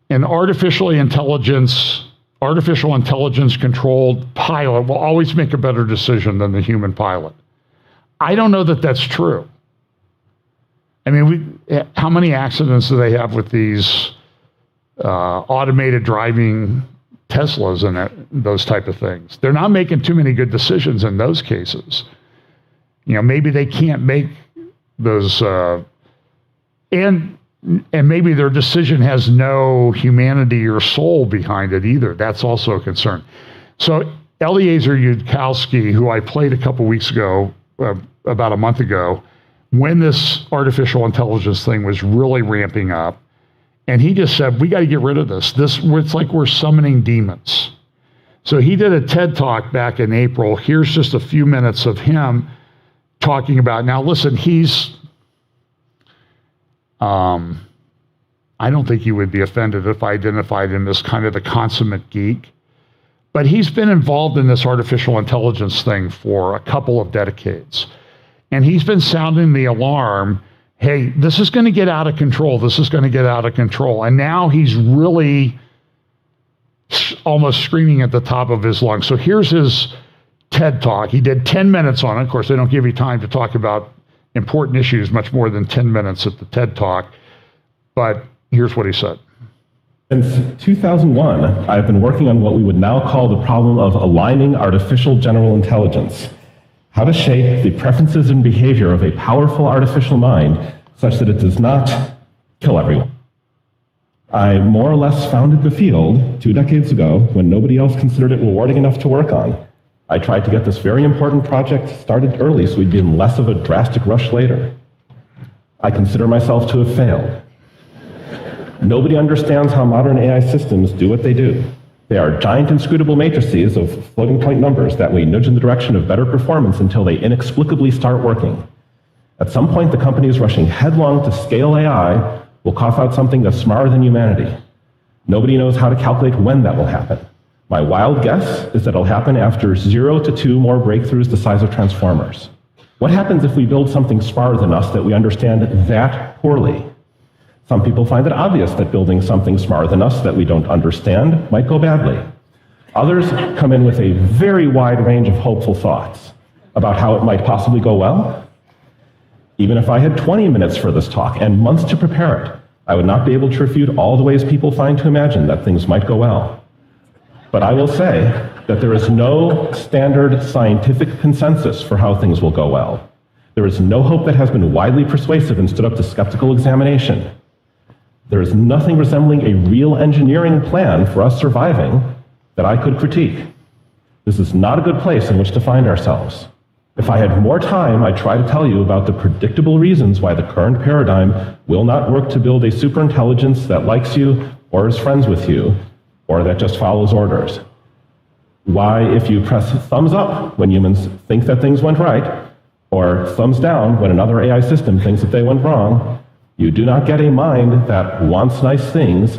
an artificial intelligence controlled pilot will always make a better decision than the human pilot. I don't know that that's true. I mean, how many accidents do they have with these automated driving Teslas and those type of things? They're not making too many good decisions in those cases. You know, maybe they can't make those, and maybe their decision has no humanity or soul behind it either. That's also a concern. So Eliezer Yudkowsky, who I played a couple weeks ago, about a month ago, when this artificial intelligence thing was really ramping up, and he just said, we got to get rid of this. It's like we're summoning demons. So he did a TED Talk back in April. Here's just a few minutes of him talking about, now listen, I don't think you would be offended if I identified him as kind of the consummate geek, but he's been involved in this artificial intelligence thing for a couple of decades. And he's been sounding the alarm, hey, this is going to get out of control. This is going to get out of control. And now he's really almost screaming at the top of his lungs. So here's his TED Talk. He did 10 minutes on it. Of course, they don't give you time to talk about important issues much more than 10 minutes at the TED Talk. But here's what he said. Since 2001, I've been working on what we would now call the problem of aligning artificial general intelligence. how to shape the preferences and behavior of a powerful artificial mind such that it does not kill everyone. I more or less founded the field 2 decades ago when nobody else considered it rewarding enough to work on. I tried to get this very important project started early so we'd be in less of a drastic rush later. I consider myself to have failed. Nobody understands how modern AI systems do what they do. They are giant inscrutable matrices of floating point numbers that we nudge in the direction of better performance until they inexplicably start working. At some point, the companies rushing headlong to scale AI will cough out something that's smarter than humanity. Nobody knows how to calculate when that will happen. My wild guess is that it'll happen after 0 to 2 more breakthroughs the size of transformers. What happens if we build something smarter than us that we understand that poorly? Some people find it obvious that building something smarter than us that we don't understand might go badly. Others come in with a very wide range of hopeful thoughts about how it might possibly go well. Even if I had 20 minutes for this talk and months to prepare it, I would not be able to refute all the ways people find to imagine that things might go well. But I will say that there is no standard scientific consensus for how things will go well. There is no hope that has been widely persuasive and stood up to skeptical examination. There is nothing resembling a real engineering plan for us surviving that I could critique. This is not a good place in which to find ourselves. If I had more time, I'd try to tell you about the predictable reasons why the current paradigm will not work to build a superintelligence that likes you or is friends with you, or that just follows orders. Why, if you press thumbs up when humans think that things went right, or thumbs down when another AI system thinks that they went wrong, you do not get a mind that wants nice things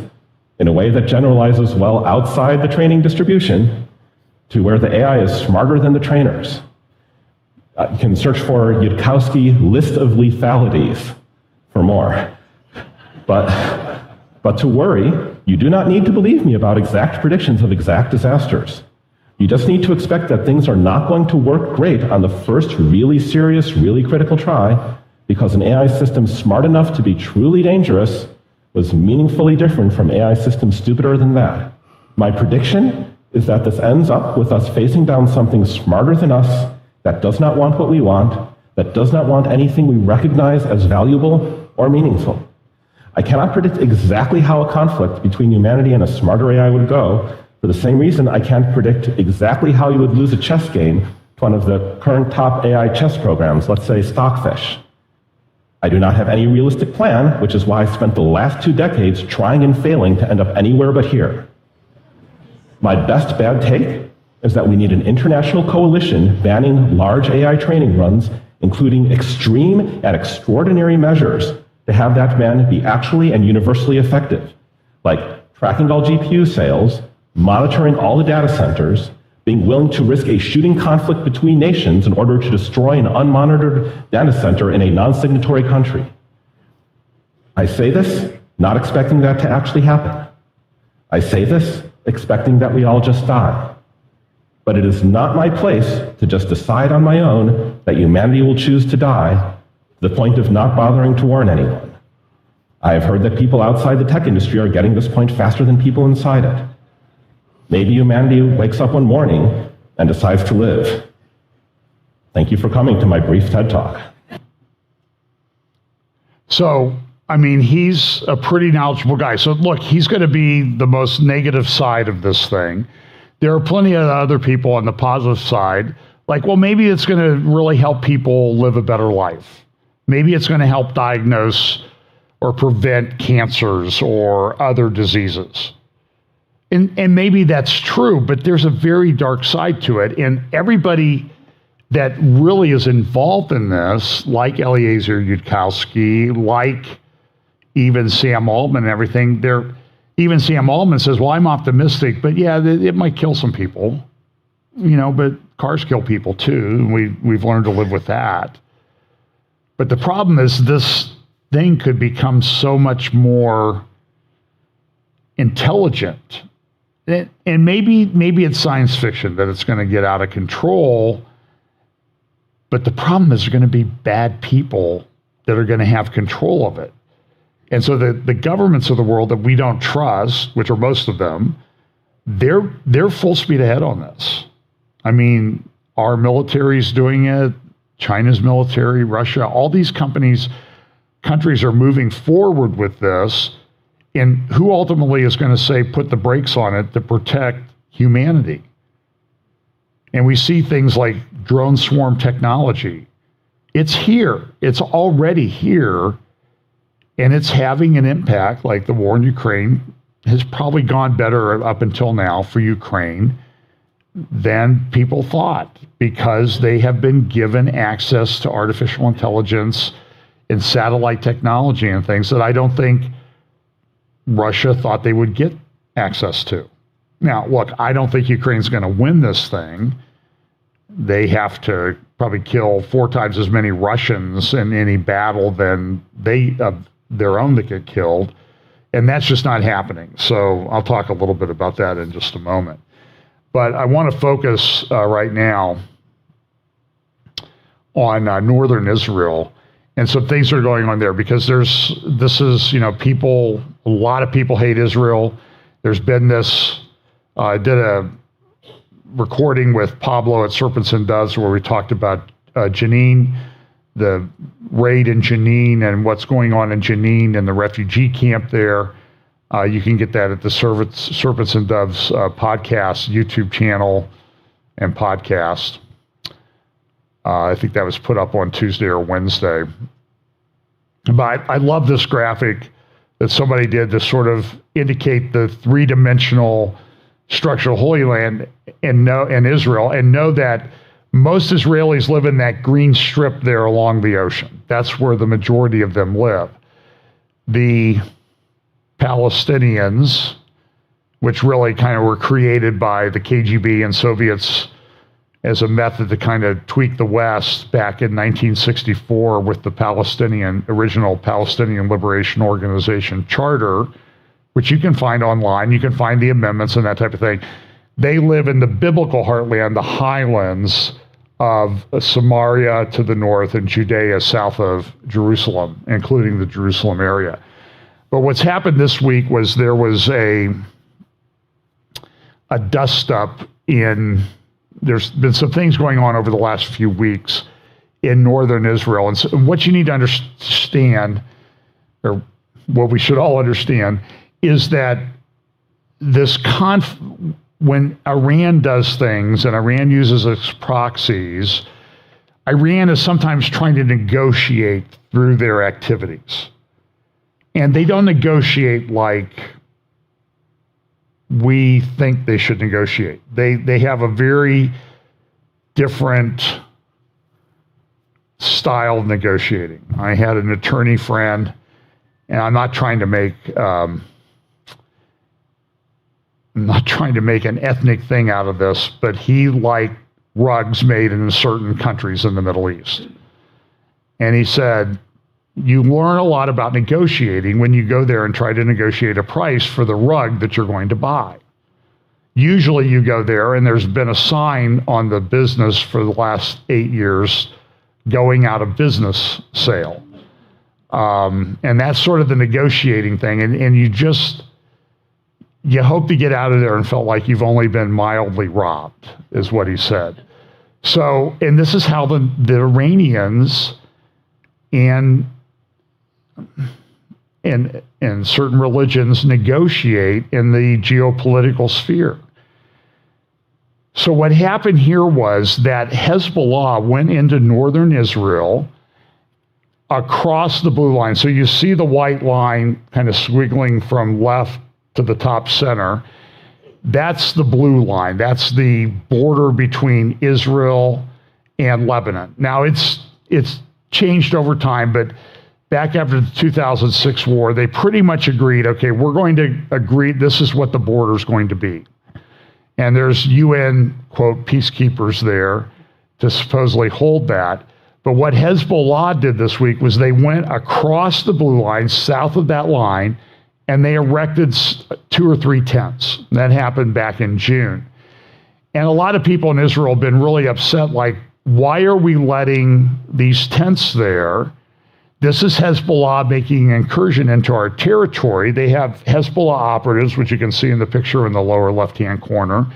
in a way that generalizes well outside the training distribution to where the AI is smarter than the trainers. You can search for Yudkowsky list of lethalities for more. But to worry, you do not need to believe me about exact predictions of exact disasters. You just need to expect that things are not going to work great on the first really serious, really critical try, because an AI system smart enough to be truly dangerous was meaningfully different from AI systems stupider than that. My prediction is that this ends up with us facing down something smarter than us that does not want what we want, that does not want anything we recognize as valuable or meaningful. I cannot predict exactly how a conflict between humanity and a smarter AI would go, for the same reason I can't predict exactly how you would lose a chess game to one of the current top AI chess programs, let's say Stockfish. I do not have any realistic plan, which is why I spent the last 2 decades trying and failing to end up anywhere but here. My best bad take is that we need an international coalition banning large AI training runs, including extreme and extraordinary measures to have that ban be actually and universally effective, like tracking all GPU sales, monitoring all the data centers, being willing to risk a shooting conflict between nations in order to destroy an unmonitored data center in a non-signatory country. I say this not expecting that to actually happen. I say this expecting that we all just die. But it is not my place to just decide on my own that humanity will choose to die to the point of not bothering to warn anyone. I have heard that people outside the tech industry are getting this point faster than people inside it. Maybe humanity wakes up one morning and decides to live. Thank you for coming to my brief TED Talk. So, I mean, he's a pretty knowledgeable guy. So look, he's going to be the most negative side of this thing. There are plenty of other people on the positive side, like, well, maybe it's going to really help people live a better life. Maybe it's going to help diagnose or prevent cancers or other diseases. And maybe that's true, but there's a very dark side to it. And everybody that really is involved in this, like Eliezer Yudkowsky, like even Sam Altman and everything, even Sam Altman says, well, I'm optimistic, but yeah, it might kill some people, but cars kill people too. And we've learned to live with that. But the problem is this thing could become so much more intelligent. And maybe it's science fiction that it's going to get out of control. But the problem is there are going to be bad people that are going to have control of it. And so the governments of the world that we don't trust, which are most of them, they're full speed ahead on this. I mean, Our military is doing it. China's military, Russia, all these countries are moving forward with this. And who ultimately is going to say put the brakes on it to protect humanity? And we see things like drone swarm technology. It's here. It's already here. And it's having an impact, like the war in Ukraine has probably gone better up until now for Ukraine than people thought, because they have been given access to artificial intelligence and satellite technology and things that I don't think Russia thought they would get access to. Now, look, I don't think Ukraine's going to win this thing. They have to probably kill 4 times as many Russians in any battle than their own that get killed. And that's just not happening. So I'll talk a little bit about that in just a moment. But I want to focus right now on northern Israel and some things that are going on there, because a lot of people hate Israel. There's been this, I did a recording with Pablo at Serpents and Doves where we talked about Jenin, the raid in Jenin and what's going on in Jenin and the refugee camp there. You can get that at the Serpents and Doves podcast, YouTube channel and podcast. I think that was put up on Tuesday or Wednesday. But I love this graphic that somebody did to sort of indicate the 3-dimensional structural Holy Land in Israel, and know that most Israelis live in that green strip there along the ocean. That's where the majority of them live. The Palestinians, which really kind of were created by the KGB and Soviets as a method to kind of tweak the West back in 1964 with the original Palestinian Liberation Organization charter, which you can find online. You can find the amendments and that type of thing. They live in the biblical heartland, the highlands of Samaria to the north and Judea south of Jerusalem, including the Jerusalem area. But what's happened this week was there was a dust-up there's been some things going on over the last few weeks in northern Israel. And so what you need to understand, or what we should all understand, is that when Iran does things and Iran uses its proxies, Iran is sometimes trying to negotiate through their activities. And they don't negotiate like we think they should negotiate. They have a very different style of negotiating. I had an attorney friend, and I'm not trying to make an ethnic thing out of this, but he liked rugs made in certain countries in the Middle East. And he said, you learn a lot about negotiating when you go there and try to negotiate a price for the rug that you're going to buy. Usually you go there and there's been a sign on the business for the last 8 years, going out of business sale. And that's sort of the negotiating thing. And you hope to get out of there and felt like you've only been mildly robbed, is what he said. So, and this is how the Iranians and certain religions negotiate in the geopolitical sphere. So what happened here was that Hezbollah went into northern Israel across the blue line. So you see the white line kind of squiggling from left to the top center. That's the blue line. That's the border between Israel and Lebanon. Now it's changed over time, but back after the 2006 war, they pretty much agreed, okay, we're going to agree this is what the border is going to be. And there's UN, quote, peacekeepers there to supposedly hold that. But what Hezbollah did this week was they went across the blue line, south of that line, and they erected 2 or 3 tents. That happened back in June. And a lot of people in Israel have been really upset, like, why are we letting these tents there? This is Hezbollah making an incursion into our territory. They have Hezbollah operatives, which you can see in the picture in the lower left-hand corner.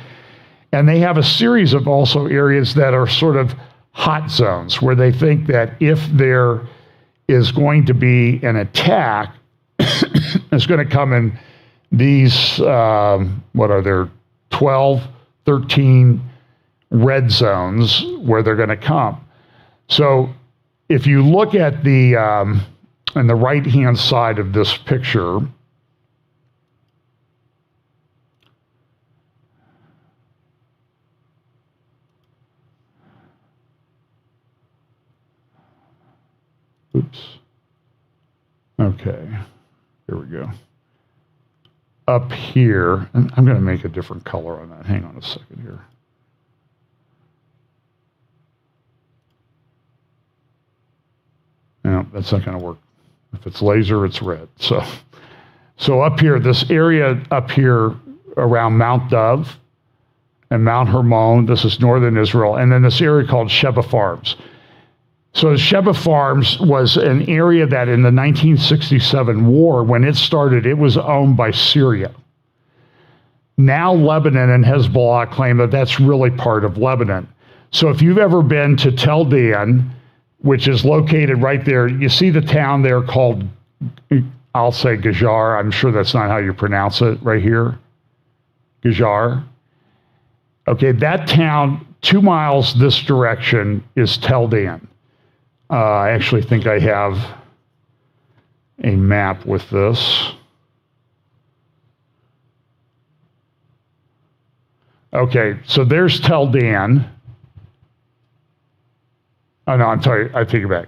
And they have a series of also areas that are sort of hot zones where they think that if there is going to be an attack, it's going to come in these, what are there, 12, 13 red zones where they're going to come. So if you look at the, on the right-hand side of this picture, oops. Okay, here we go. Up here, and I'm going to make a different color on that. Hang on a second here. No, that's not going to work. If it's laser, it's red. So up here, this area up here around Mount Dove and Mount Hermon, this is northern Israel, and then this area called Sheba Farms. So Sheba Farms was an area that in the 1967 war, when it started, it was owned by Syria. Now Lebanon and Hezbollah claim that that's really part of Lebanon. So if you've ever been to Tel Dan, which is located right there, you see the town there called, I'll say Gajar. I'm sure that's not how you pronounce it right here. Gajar. Okay, that town, 2 miles this direction is Tel Dan. I actually think I have a map with this. Okay, so there's Tel Dan. Oh, no, I'm sorry, I take it back.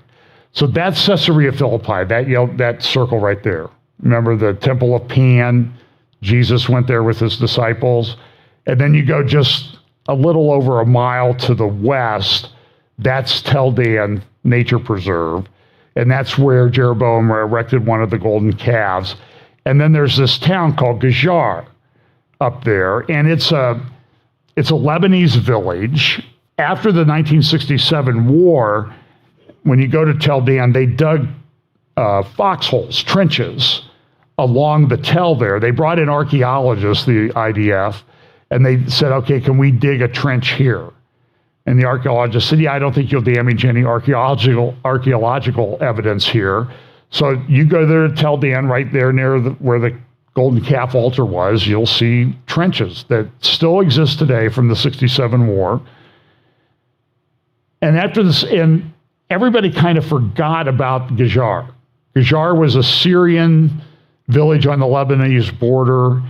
So that's Caesarea Philippi, that circle right there. Remember the Temple of Pan? Jesus went there with his disciples. And then you go just a little over a mile to the west, that's Tel Dan Nature Preserve. And that's where Jeroboam erected one of the golden calves. And then there's this town called Gajar up there. And it's a Lebanese village. After the 1967 war, when you go to Tel Dan, they dug foxholes, trenches along the Tel there. They brought in archaeologists, the IDF, and they said, okay, can we dig a trench here? And the archaeologist said, yeah, I don't think you'll damage any archaeological evidence here. So you go there to Tel Dan, right there near where the golden calf altar was, you'll see trenches that still exist today from the 67 war. And after this, and everybody kind of forgot about Gajar. Gajar was a Syrian village on the Lebanese border,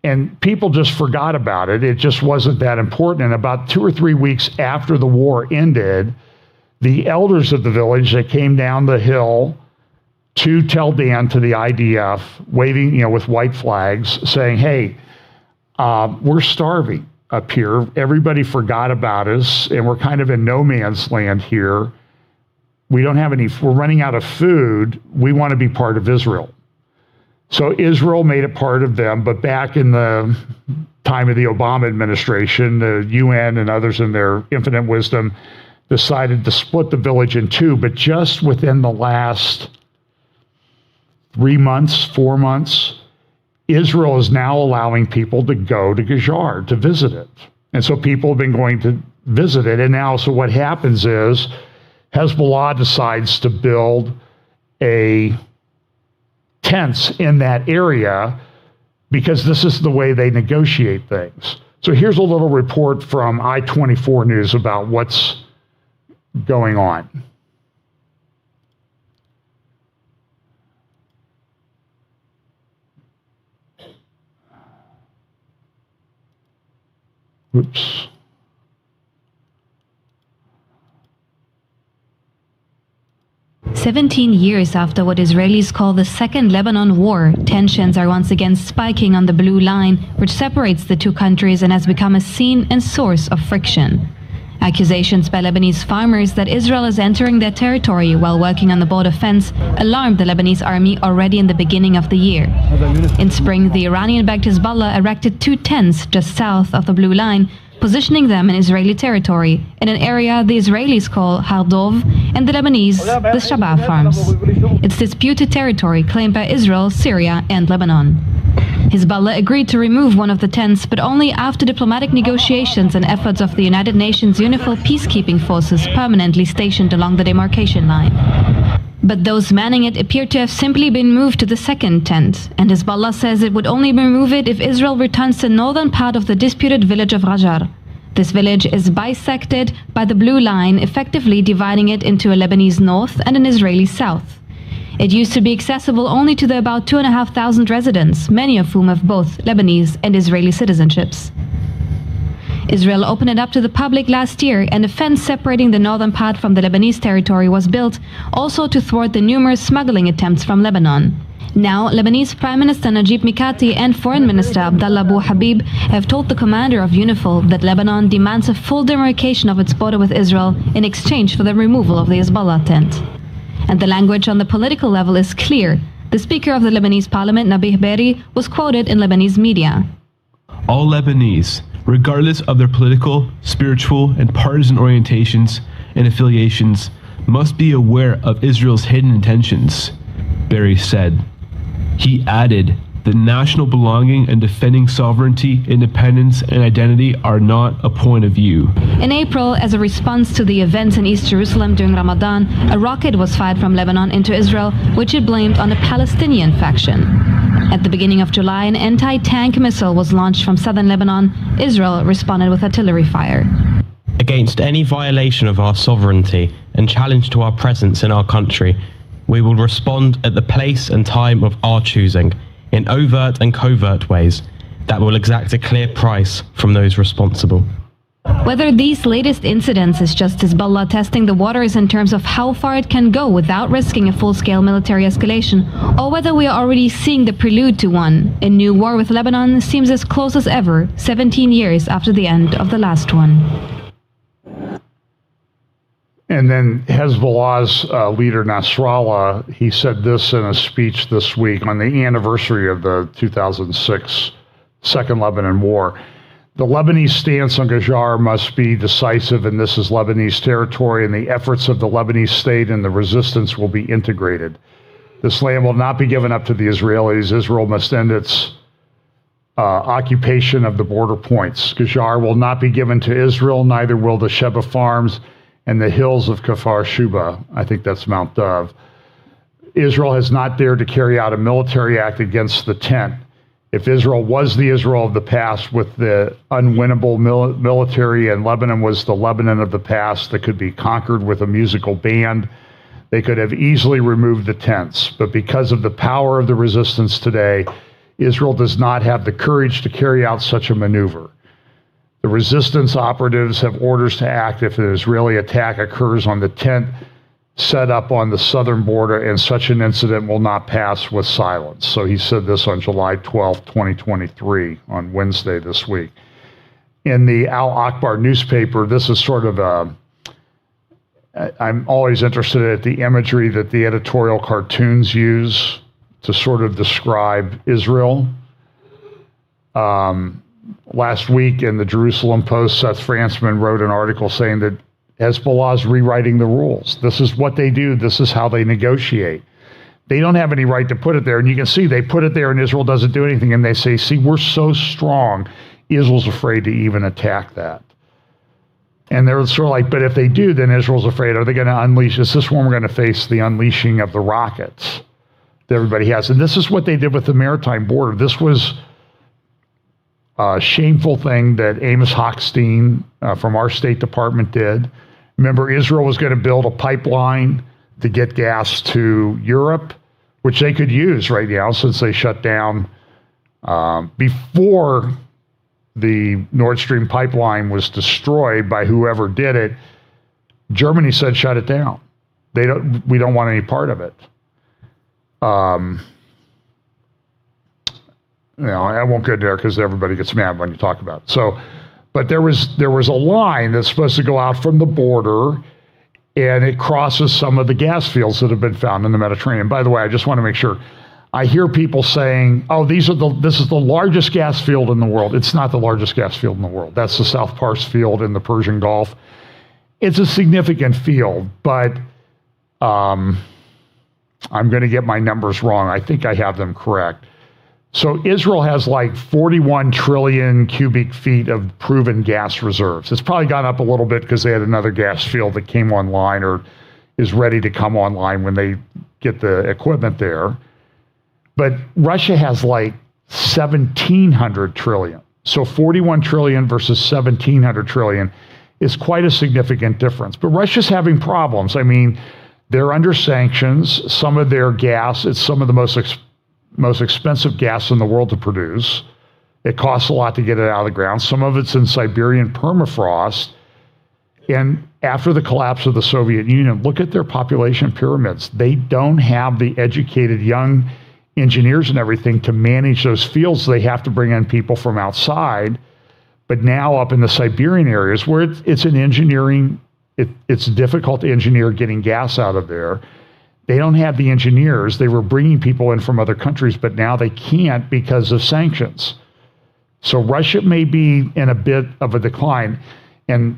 and people just forgot about it. It just wasn't that important. And about 2 or 3 weeks after the war ended, the elders of the village, they came down the hill to Tel Dan, to the IDF, waving, with white flags, saying, hey, we're starving up here. Everybody forgot about us, and we're kind of in no man's land here. We don't have any, we're running out of food. We want to be part of Israel. So Israel made it part of them, but back in the time of the Obama administration, the UN and others in their infinite wisdom decided to split the village in two. But just within the last 3 months, 4 months, Israel is now allowing people to go to Gajar to visit it. And so people have been going to visit it. And now, so what happens is Hezbollah decides to build a tents in that area because this is the way they negotiate things. So here's a little report from I-24 News about what's going on. Oops. "17 years after what Israelis call the Second Lebanon War, tensions are once again spiking on the Blue Line, which separates the two countries and has become a scene and source of friction. Accusations by Lebanese farmers that Israel is entering their territory while working on the border fence alarmed the Lebanese army already in the beginning of the year. In spring, the Iranian-backed Hezbollah erected 2 tents just south of the Blue Line, positioning them in Israeli territory, in an area the Israelis call Har Dov and the Lebanese the Sheba Farms. It's disputed territory claimed by Israel, Syria and Lebanon. Hezbollah agreed to remove one of the tents, but only after diplomatic negotiations and efforts of the United Nations UNIFIL peacekeeping forces permanently stationed along the demarcation line. But those manning it appear to have simply been moved to the second tent, and Hezbollah says it would only remove it if Israel returns the northern part of the disputed village of Rajar. This village is bisected by the Blue Line, effectively dividing it into a Lebanese north and an Israeli south. It used to be accessible only to the about 2,500 residents, many of whom have both Lebanese and Israeli citizenships. Israel opened it up to the public last year, and a fence separating the northern part from the Lebanese territory was built, also to thwart the numerous smuggling attempts from Lebanon. Now, Lebanese Prime Minister Najib Mikati and Foreign Minister Abdallah Abu Habib have told the commander of UNIFIL that Lebanon demands a full demarcation of its border with Israel in exchange for the removal of the Hezbollah tent. And the language on the political level is clear. The Speaker of the Lebanese Parliament, Nabih Berri, was quoted in Lebanese media. All Lebanese, regardless of their political, spiritual, and partisan orientations and affiliations, must be aware of Israel's hidden intentions, Berri said. He added, the national belonging and defending sovereignty, independence, and identity are not a point of view. In April, as a response to the events in East Jerusalem during Ramadan, a rocket was fired from Lebanon into Israel, which it blamed on the Palestinian faction. At the beginning of July, an anti-tank missile was launched from southern Lebanon. Israel responded with artillery fire. Against any violation of our sovereignty and challenge to our presence in our country, we will respond at the place and time of our choosing, in overt and covert ways that will exact a clear price from those responsible. Whether these latest incidents is just Hezbollah testing the waters in terms of how far it can go without risking a full-scale military escalation, or whether we are already seeing the prelude to one, a new war with Lebanon seems as close as ever, 17 years after the end of the last one. And then Hezbollah's leader Nasrallah, he said this in a speech this week on the anniversary of the 2006 Second Lebanon War. The Lebanese stance on Gajar must be decisive, and this is Lebanese territory, and the efforts of the Lebanese state and the resistance will be integrated. This land will not be given up to the Israelis. Israel must end its occupation of the border points. Gajar will not be given to Israel, neither will the Sheba Farms and the hills of Kfar Shuba. I think that's Mount Dove. Israel has not dared to carry out a military act against the tent. If Israel was the Israel of the past with the unwinnable military, and Lebanon was the Lebanon of the past that could be conquered with a musical band, they could have easily removed the tents. But because of the power of the resistance today, Israel does not have the courage to carry out such a maneuver. The resistance operatives have orders to act if an Israeli attack occurs on the tent set up on the southern border, and such an incident will not pass with silence. So he said this on July 12, 2023, on Wednesday this week. In the Al Akbar newspaper, this is sort of I'm always interested in the imagery that the editorial cartoons use to sort of describe Israel. Last week in the Jerusalem Post, Seth Frantzman wrote an article saying that Hezbollah is rewriting the rules. This is what they do. This is how they negotiate. They don't have any right to put it there. And you can see they put it there and Israel doesn't do anything. And they say, see, we're so strong, Israel's afraid to even attack that. And they're sort of like, but if they do, then Israel's afraid. Are they going to unleash? Is this when we're going to face the unleashing of the rockets that everybody has? And this is what they did with the maritime border. This was a shameful thing that Amos Hochstein from our State Department did. Remember, Israel was going to build a pipeline to get gas to Europe, which they could use right now since they shut down before the Nord Stream pipeline was destroyed by whoever did it. Germany said, shut it down. We don't want any part of it. I won't go there because everybody gets mad when you talk about it. So, but there was a line that's supposed to go out from the border, and it crosses some of the gas fields that have been found in the Mediterranean. By the way, I just want to make sure. I hear people saying, "Oh, this is the largest gas field in the world." It's not the largest gas field in the world. That's the South Pars field in the Persian Gulf. It's a significant field, but I'm going to get my numbers wrong. I think I have them correct. So Israel has like 41 trillion cubic feet of proven gas reserves. It's probably gone up a little bit because they had another gas field that came online or is ready to come online when they get the equipment there. But Russia has like 1,700 trillion. So 41 trillion versus 1,700 trillion is quite a significant difference. But Russia's having problems. I mean, they're under sanctions. Some of their gas, it's some of the most expensive gas in the world to produce. It costs a lot to get it out of the ground. Some of it's in Siberian permafrost. And after the collapse of the Soviet Union, look at their population pyramids. They don't have the educated young engineers and everything to manage those fields. They have to bring in people from outside. But now up in the Siberian areas where it's an engineering, it's difficult to engineer getting gas out of there. They don't have the engineers. They were bringing people in from other countries, but now they can't because of sanctions. So Russia may be in a bit of a decline. And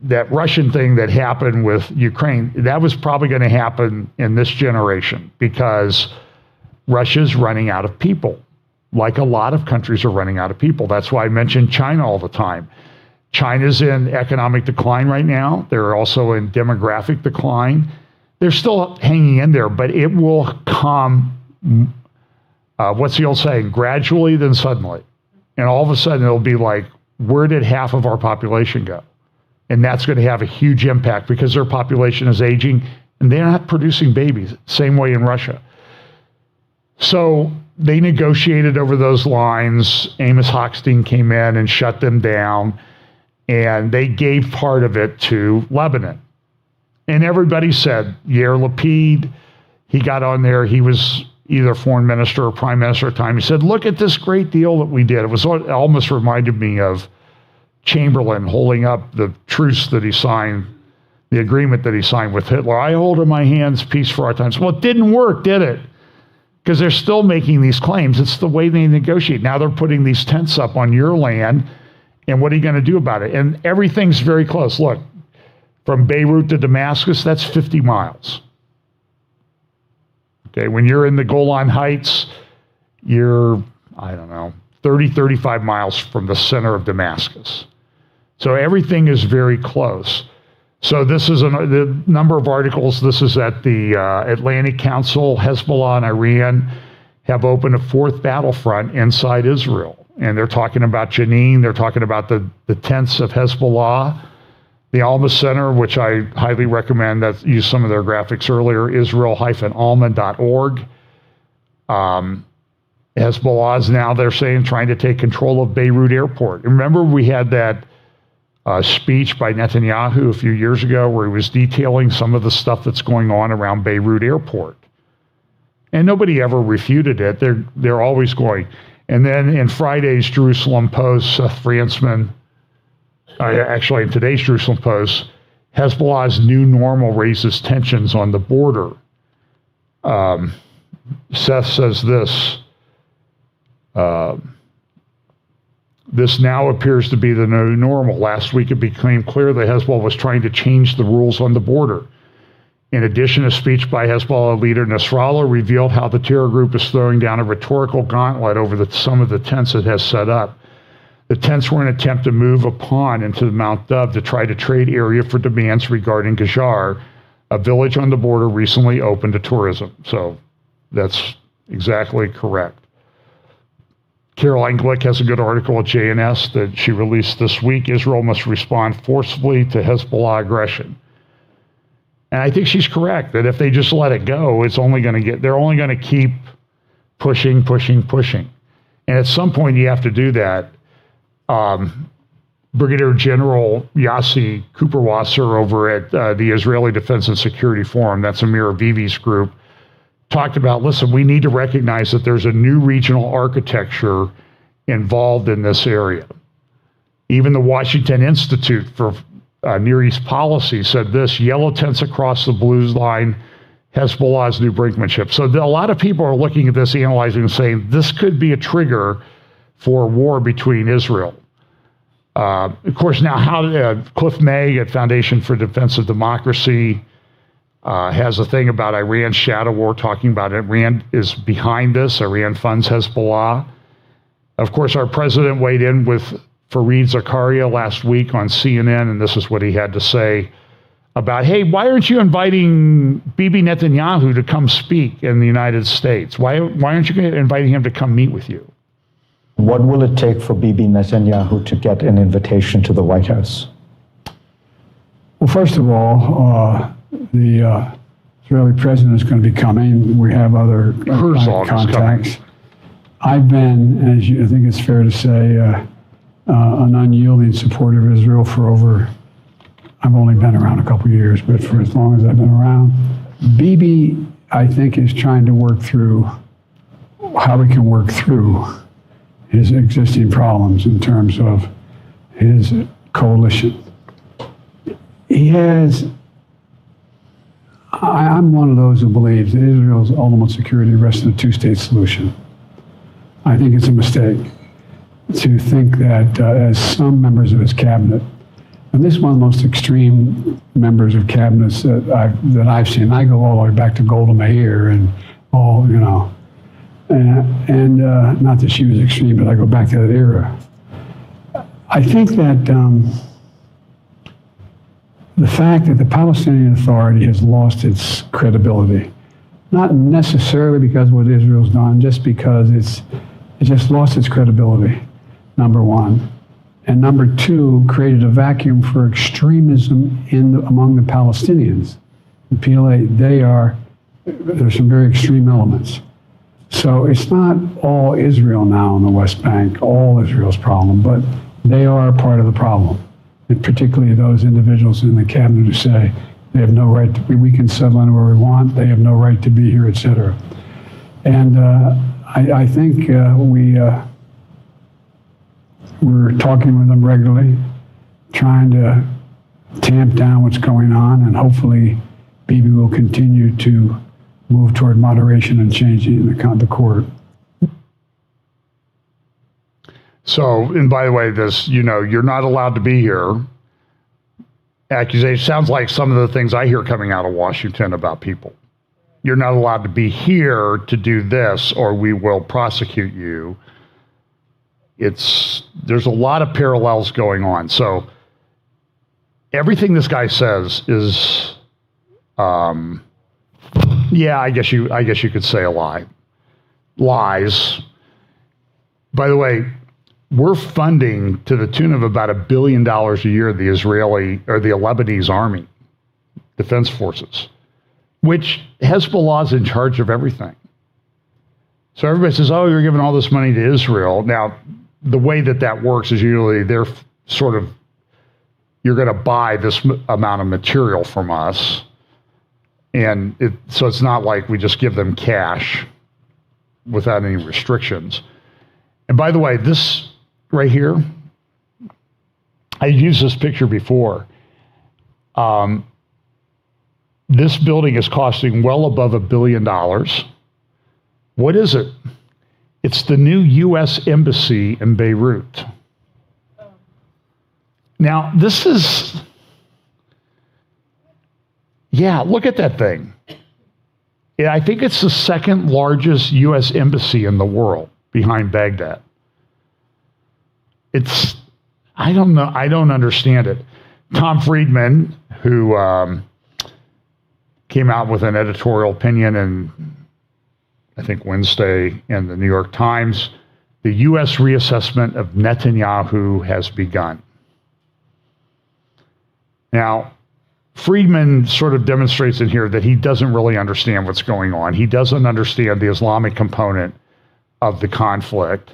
that Russian thing that happened with Ukraine, that was probably going to happen in this generation because Russia's running out of people, like a lot of countries are running out of people. That's why I mention China all the time. China's in economic decline right now. They're also in demographic decline. They're still hanging in there, but it will come, what's the old saying, gradually then suddenly. And all of a sudden it'll be like, where did half of our population go? And that's going to have a huge impact because their population is aging and they're not producing babies, same way in Russia. So they negotiated over those lines. Amos Hochstein came in and shut them down, and they gave part of it to Lebanon. And everybody said, Yair Lapid, he got on there, he was either foreign minister or prime minister at the time. He said, look at this great deal that we did. It almost reminded me of Chamberlain holding up the truce that he signed, the agreement that he signed with Hitler. I hold in my hands peace for our times. Well, it didn't work, did it? Because they're still making these claims. It's the way they negotiate. Now they're putting these tents up on your land, and what are you going to do about it? And everything's very close. Look, from Beirut to Damascus, that's 50 miles. Okay, when you're in the Golan Heights, you're, 30, 35 miles from the center of Damascus. So everything is very close. So this is the number of articles. This is at the Atlantic Council. Hezbollah and Iran have opened a fourth battlefront inside Israel. And they're talking about Jenin. They're talking about the tents of Hezbollah. The Alma Center, which I highly recommend, that used some of their graphics earlier, israel-alma.org. Hezbollah is now, they're saying, trying to take control of Beirut Airport. Remember, we had that speech by Netanyahu a few years ago where he was detailing some of the stuff that's going on around Beirut Airport. And nobody ever refuted it. They're always going. And then in Friday's Jerusalem Post, Seth Fransman, actually in today's Jerusalem Post, Hezbollah's new normal raises tensions on the border. Seth says this, this now appears to be the new normal. Last week, it became clear that Hezbollah was trying to change the rules on the border. In addition, a speech by Hezbollah leader Nasrallah revealed how the terror group is throwing down a rhetorical gauntlet over some of the tents it has set up. The tents were an attempt to move a pawn into the Mount Dove to try to trade area for demands regarding Gajar, a village on the border recently opened to tourism. So that's exactly correct. Caroline Glick has a good article at JNS that she released this week. Israel must respond forcefully to Hezbollah aggression. And I think she's correct that if they just let it go, they're only going to keep pushing. And at some point you have to do that. Brigadier General Yossi Kuperwasser over at the Israeli Defense and Security Forum, that's Amir Avivi's group, talked about, listen, we need to recognize that there's a new regional architecture involved in this area. Even the Washington Institute for Near East Policy said this: yellow tents across the blue line, Hezbollah's new brinkmanship. So a lot of people are looking at this, analyzing, and saying this could be a trigger for war between Israel. Of course, now Cliff May at Foundation for Defense of Democracy, has a thing about Iran shadow war, talking about Iran is behind this. Iran funds Hezbollah. Of course, our president weighed in with Fareed Zakaria last week on CNN, and this is what he had to say about, hey, why aren't you inviting Bibi Netanyahu to come speak in the United States? Why aren't you inviting him to come meet with you? What will it take for Bibi Netanyahu to get an invitation to the White House? Well, first of all, the Israeli president is going to be coming. We have other contacts. I've been, as I think it's fair to say, an unyielding supporter of Israel for over, I've only been around a couple of years, but for as long as I've been around. Bibi, I think, is trying to work through how we can work through his existing problems in terms of his coalition. I'm one of those who believes that Israel's ultimate security rests in a two-state solution. I think it's a mistake to think that as some members of his cabinet, and this is one of the most extreme members of cabinets that I've seen. I go all the way back to Golda Meir and all, and not that she was extreme, but I go back to that era. I think that the fact that the Palestinian Authority has lost its credibility, not necessarily because of what Israel's done, just because it just lost its credibility, number one. And number two, created a vacuum for extremism among the Palestinians. The PLA, there's some very extreme elements. So it's not all Israel now in the West Bank, all Israel's problem, but they are a part of the problem. And particularly those individuals in the cabinet who say they have no right to we can settle anywhere we want, they have no right to be here, etc. And I think we're talking with them regularly, trying to tamp down what's going on, and hopefully Bibi will continue to move toward moderation and changing the court. So, and by the way, this, you're not allowed to be here. Accusation sounds like some of the things I hear coming out of Washington about people. You're not allowed to be here to do this, or we will prosecute you. There's a lot of parallels going on. So everything this guy says is, yeah, I guess you could say a lie. Lies. By the way, we're funding to the tune of about $1 billion a year the Israeli or the Lebanese army, defense forces, which Hezbollah's in charge of everything. So everybody says, oh, you're giving all this money to Israel. Now, the way that works is usually you're going to buy this amount of material from us. And so it's not like we just give them cash without any restrictions. And by the way, this right here, I used this picture before. This building is costing well above $1 billion. What is it? It's the new U.S. Embassy in Beirut. Now, this is, look at that thing. I think it's the second largest U.S. embassy in the world behind Baghdad. I don't know, I don't understand it. Tom Friedman, who came out with an editorial opinion in, I think, Wednesday in the New York Times, the U.S. reassessment of Netanyahu has begun. Now, Friedman sort of demonstrates in here that he doesn't really understand what's going on. He doesn't understand the Islamic component of the conflict.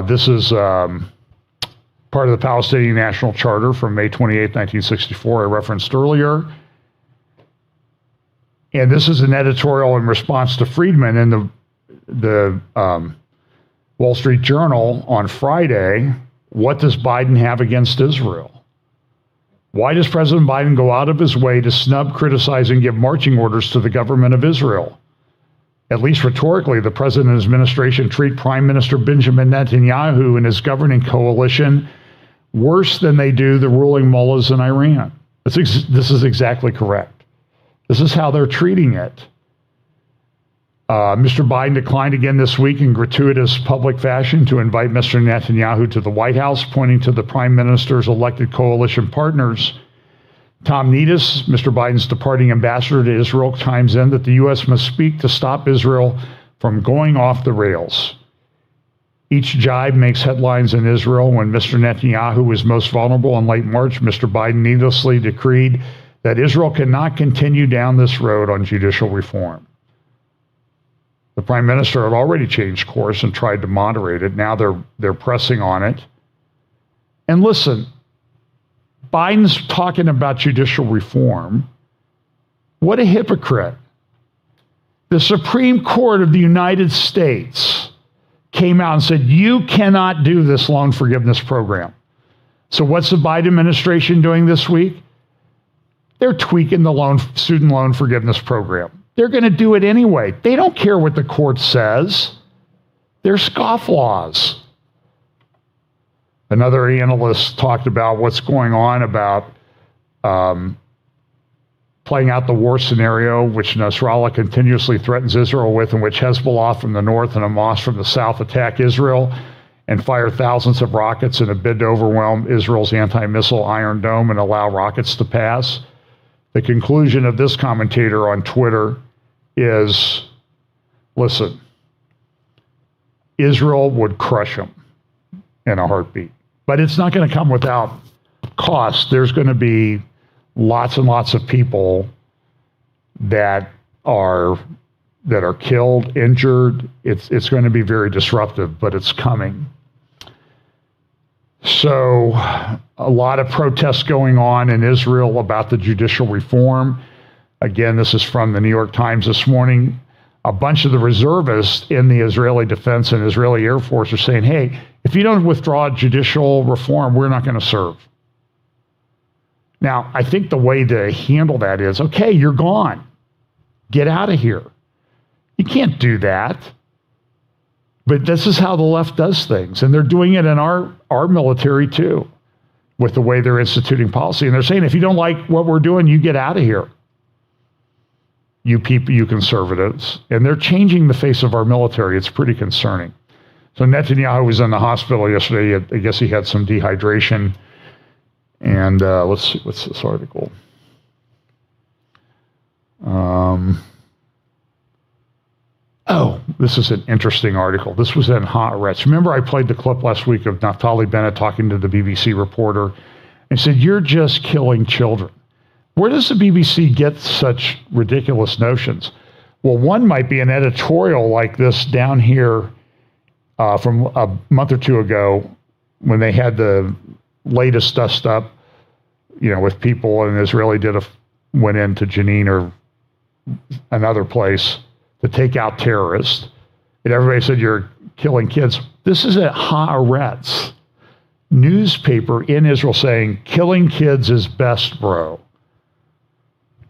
This is part of the Palestinian National Charter from May 28, 1964, I referenced earlier. And this is an editorial in response to Friedman in the Wall Street Journal on Friday. What does Biden have against Israel? Why does President Biden go out of his way to snub, criticize, and give marching orders to the government of Israel? At least rhetorically, the president and his administration treat Prime Minister Benjamin Netanyahu and his governing coalition worse than they do the ruling mullahs in Iran. This is exactly correct. This is how they're treating it. Mr. Biden declined again this week in gratuitous public fashion to invite Mr. Netanyahu to the White House, pointing to the prime minister's elected coalition partners. Tom Needus, Mr. Biden's departing ambassador to Israel, chimes in that the U.S. must speak to stop Israel from going off the rails. Each jibe makes headlines in Israel. When Mr. Netanyahu was most vulnerable in late March, Mr. Biden needlessly decreed that Israel cannot continue down this road on judicial reform. The prime minister had already changed course and tried to moderate it. Now they're pressing on it. And listen, Biden's talking about judicial reform. What a hypocrite. The Supreme Court of the United States came out and said, you cannot do this loan forgiveness program. So what's the Biden administration doing this week? They're tweaking the student loan forgiveness program. They're going to do it anyway. They don't care what the court says. They're scofflaws. Another analyst talked about what's going on about playing out the war scenario, which Nasrallah continuously threatens Israel with, in which Hezbollah from the north and Hamas from the south attack Israel and fire thousands of rockets in a bid to overwhelm Israel's anti-missile Iron Dome and allow rockets to pass. The conclusion of this commentator on Twitter is, listen, Israel would crush them in a heartbeat. But it's not going to come without cost. There's going to be lots and lots of people that are killed, injured. It's going to be very disruptive, but it's coming. So a lot of protests going on in Israel about the judicial reform. Again, this is from the New York Times this morning. A bunch of the reservists in the Israeli Defense and Israeli Air Force are saying, hey, if you don't withdraw judicial reform, we're not going to serve. Now, I think the way to handle that is, okay, you're gone. Get out of here. You can't do that. But this is how the left does things. And they're doing it in our military too, with the way they're instituting policy. And they're saying, if you don't like what we're doing, you get out of here. You people, you conservatives. And they're changing the face of our military. It's pretty concerning. So Netanyahu was in the hospital yesterday. I guess he had some dehydration. And let's see, what's this article? This is an interesting article. This was in Haaretz. Remember I played the clip last week of Naftali Bennett talking to the BBC reporter and said, you're just killing children. Where does the BBC get such ridiculous notions? Well, one might be an editorial like this down here from a month or two ago when they had the latest dust up, with people, and Israeli went into Jenin or another place to take out terrorists. And everybody said, you're killing kids. This is at Haaretz newspaper in Israel saying, killing kids is best, bro.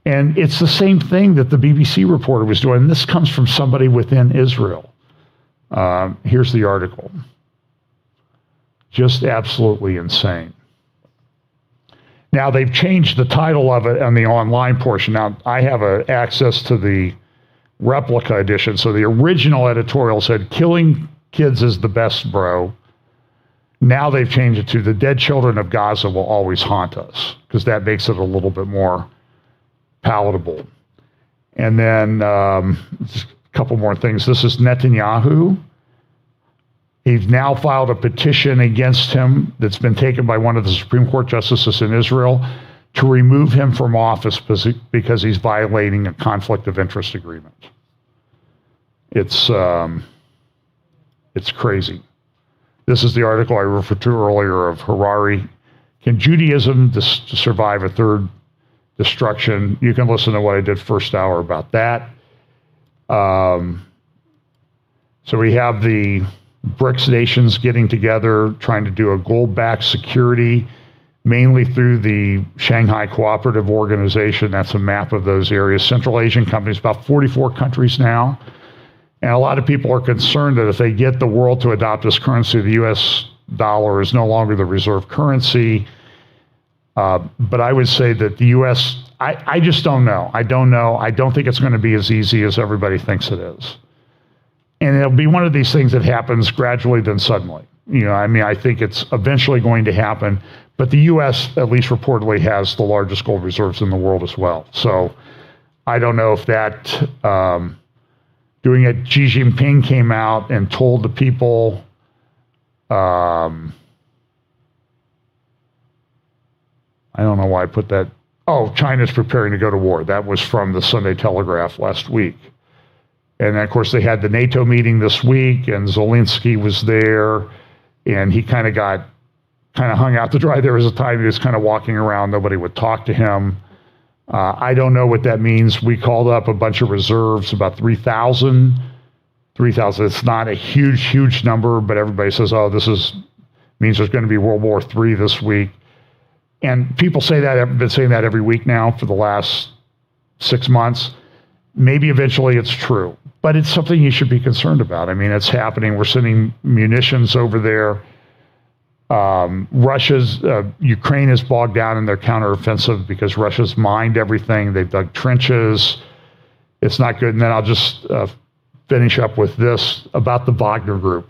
And it's the same thing that the BBC reporter was doing. This comes from somebody within Israel. Here's the article. Just absolutely insane. Now, they've changed the title of it on the online portion. Now, I have access to the replica edition. So the original editorial said, killing kids is the best, bro. Now they've changed it to the dead children of Gaza will always haunt us, because that makes it a little bit more palatable. And then just a couple more things. This is Netanyahu. He's now filed a petition against him that's been taken by one of the Supreme Court justices in Israel to remove him from office because he's violating a conflict of interest agreement. It's crazy. This is the article I referred to earlier of Harari. Can Judaism survive a third destruction? You can listen to what I did first hour about that. So we have the BRICS nations getting together, trying to do a gold-backed security, mainly through the Shanghai Cooperative Organization. That's a map of those areas. Central Asian companies, about 44 countries now. And a lot of people are concerned that if they get the world to adopt this currency, the U.S. dollar is no longer the reserve currency. But I would say that the U.S., I just don't know. I don't know. I don't think it's going to be as easy as everybody thinks it is. And it'll be one of these things that happens gradually, then suddenly. I think it's eventually going to happen. But the U.S., at least reportedly, has the largest gold reserves in the world as well. So I don't know if that, doing it, Xi Jinping came out and told the people, I don't know why I put that. Oh, China's preparing to go to war. That was from the Sunday Telegraph last week. And of course, they had the NATO meeting this week, and Zelensky was there, and he kind of hung out to dry. There was a time he was kind of walking around. Nobody would talk to him. I don't know what that means. We called up a bunch of reserves, about 3,000. 3,000. It's not a huge number, but everybody says, oh, means there's going to be World War III this week. And people say that, have been saying that every week now for the last 6 months. Maybe eventually it's true, but it's something you should be concerned about. I mean, it's happening. We're sending munitions over there. Ukraine is bogged down in their counteroffensive because Russia's mined everything. They've dug trenches. It's not good. And then I'll just finish up with this about the Wagner Group.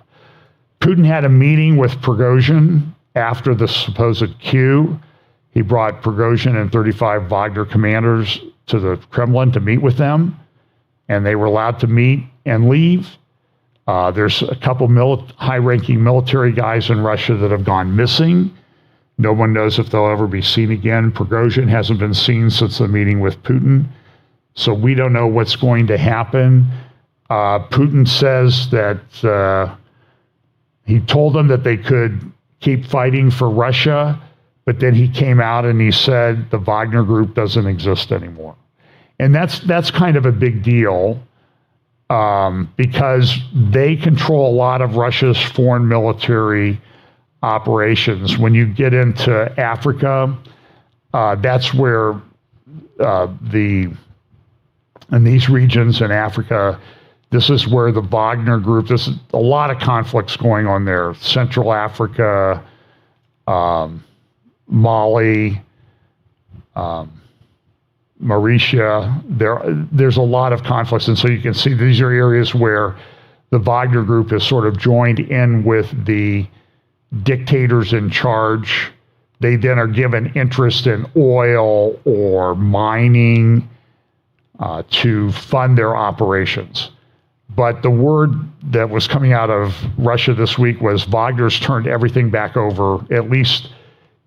Putin had a meeting with Prigozhin after the supposed coup. He brought Prigozhin and 35 Wagner commanders to the Kremlin to meet with them, and they were allowed to meet and leave. There's a couple high-ranking military guys in Russia that have gone missing. No one knows if they'll ever be seen again. Prigozhin hasn't been seen since the meeting with Putin, so we don't know what's going to happen. Putin says that he told them that they could keep fighting for Russia, but then he came out and he said the Wagner Group doesn't exist anymore. And that's kind of a big deal because they control a lot of Russia's foreign military operations. When you get into Africa, that's where in these regions in Africa, this is where the Wagner Group, there's a lot of conflicts going on there. Central Africa, Mali, Mauritius, there's a lot of conflicts. And so you can see these are areas where the Wagner Group is sort of joined in with the dictators in charge. They then are given interest in oil or mining to fund their operations. But the word that was coming out of Russia this week was Wagner's turned everything back over, at least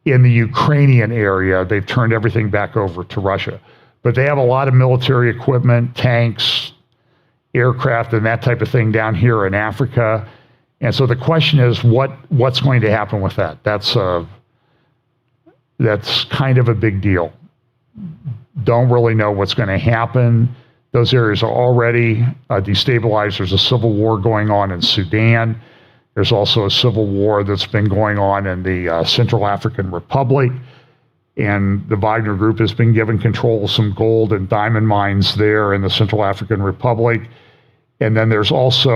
in the Ukrainian area, they've turned everything back over to Russia. But they have a lot of military equipment, tanks, aircraft, and that type of thing down here in Africa. And so the question is, what's going to happen with that? That's kind of a big deal. Don't really know what's going to happen. Those areas are already destabilized. There's a civil war going on in Sudan. There's also a civil war that's been going on in the Central African Republic. And the Wagner Group has been given control of some gold and diamond mines there in the Central African Republic. And then there's also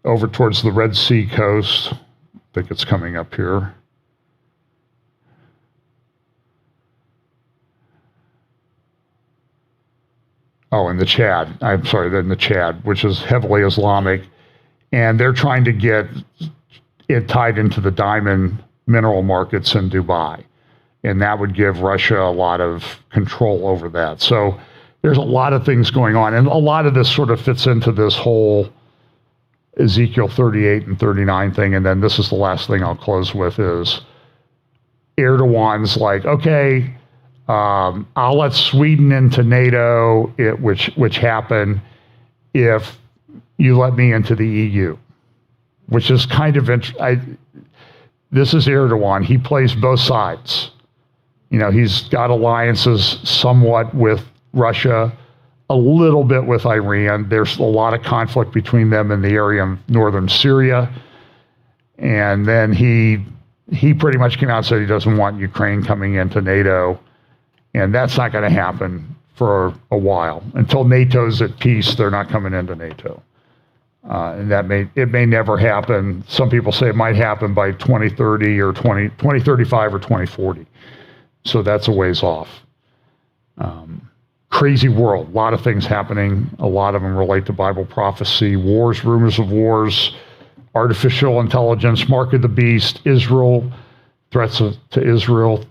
over towards the Red Sea coast, I think it's coming up here. Oh, in the Chad. I'm sorry, in the Chad, which is heavily Islamic. And they're trying to get it tied into the diamond mineral markets in Dubai. And that would give Russia a lot of control over that. So there's a lot of things going on. And a lot of this sort of fits into this whole Ezekiel 38 and 39 thing. And then this is the last thing I'll close with is Erdogan's like, okay, I'll let Sweden into NATO, which happened if you let me into the EU, which is kind of this is Erdogan. He plays both sides. He's got alliances somewhat with Russia, a little bit with Iran. There's a lot of conflict between them in the area of northern Syria. And then he pretty much came out and said he doesn't want Ukraine coming into NATO. And that's not going to happen for a while. Until NATO's at peace, they're not coming into NATO. And it may never happen. Some people say it might happen by 2030 or 2035 or 2040. So that's a ways off. Crazy world. A lot of things happening. A lot of them relate to Bible prophecy, wars, rumors of wars, artificial intelligence, mark of the beast, Israel, threats to Israel.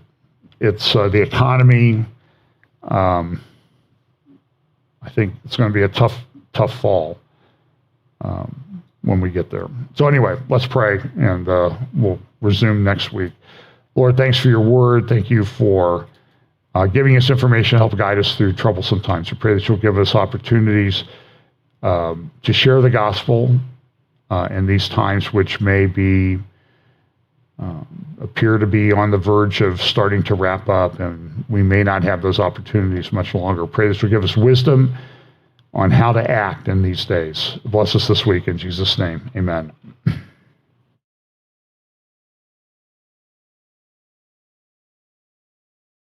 It's the economy. I think it's going to be a tough fall when we get there. So anyway, let's pray, and we'll resume next week. Lord, thanks for your word. Thank you for giving us information to help guide us through troublesome times. We pray that you'll give us opportunities to share the gospel in these times, which may be appear to be on the verge of starting to wrap up, and we may not have those opportunities much longer. Pray that you'll give us wisdom on how to act in these days. Bless us this week in Jesus' name. Amen.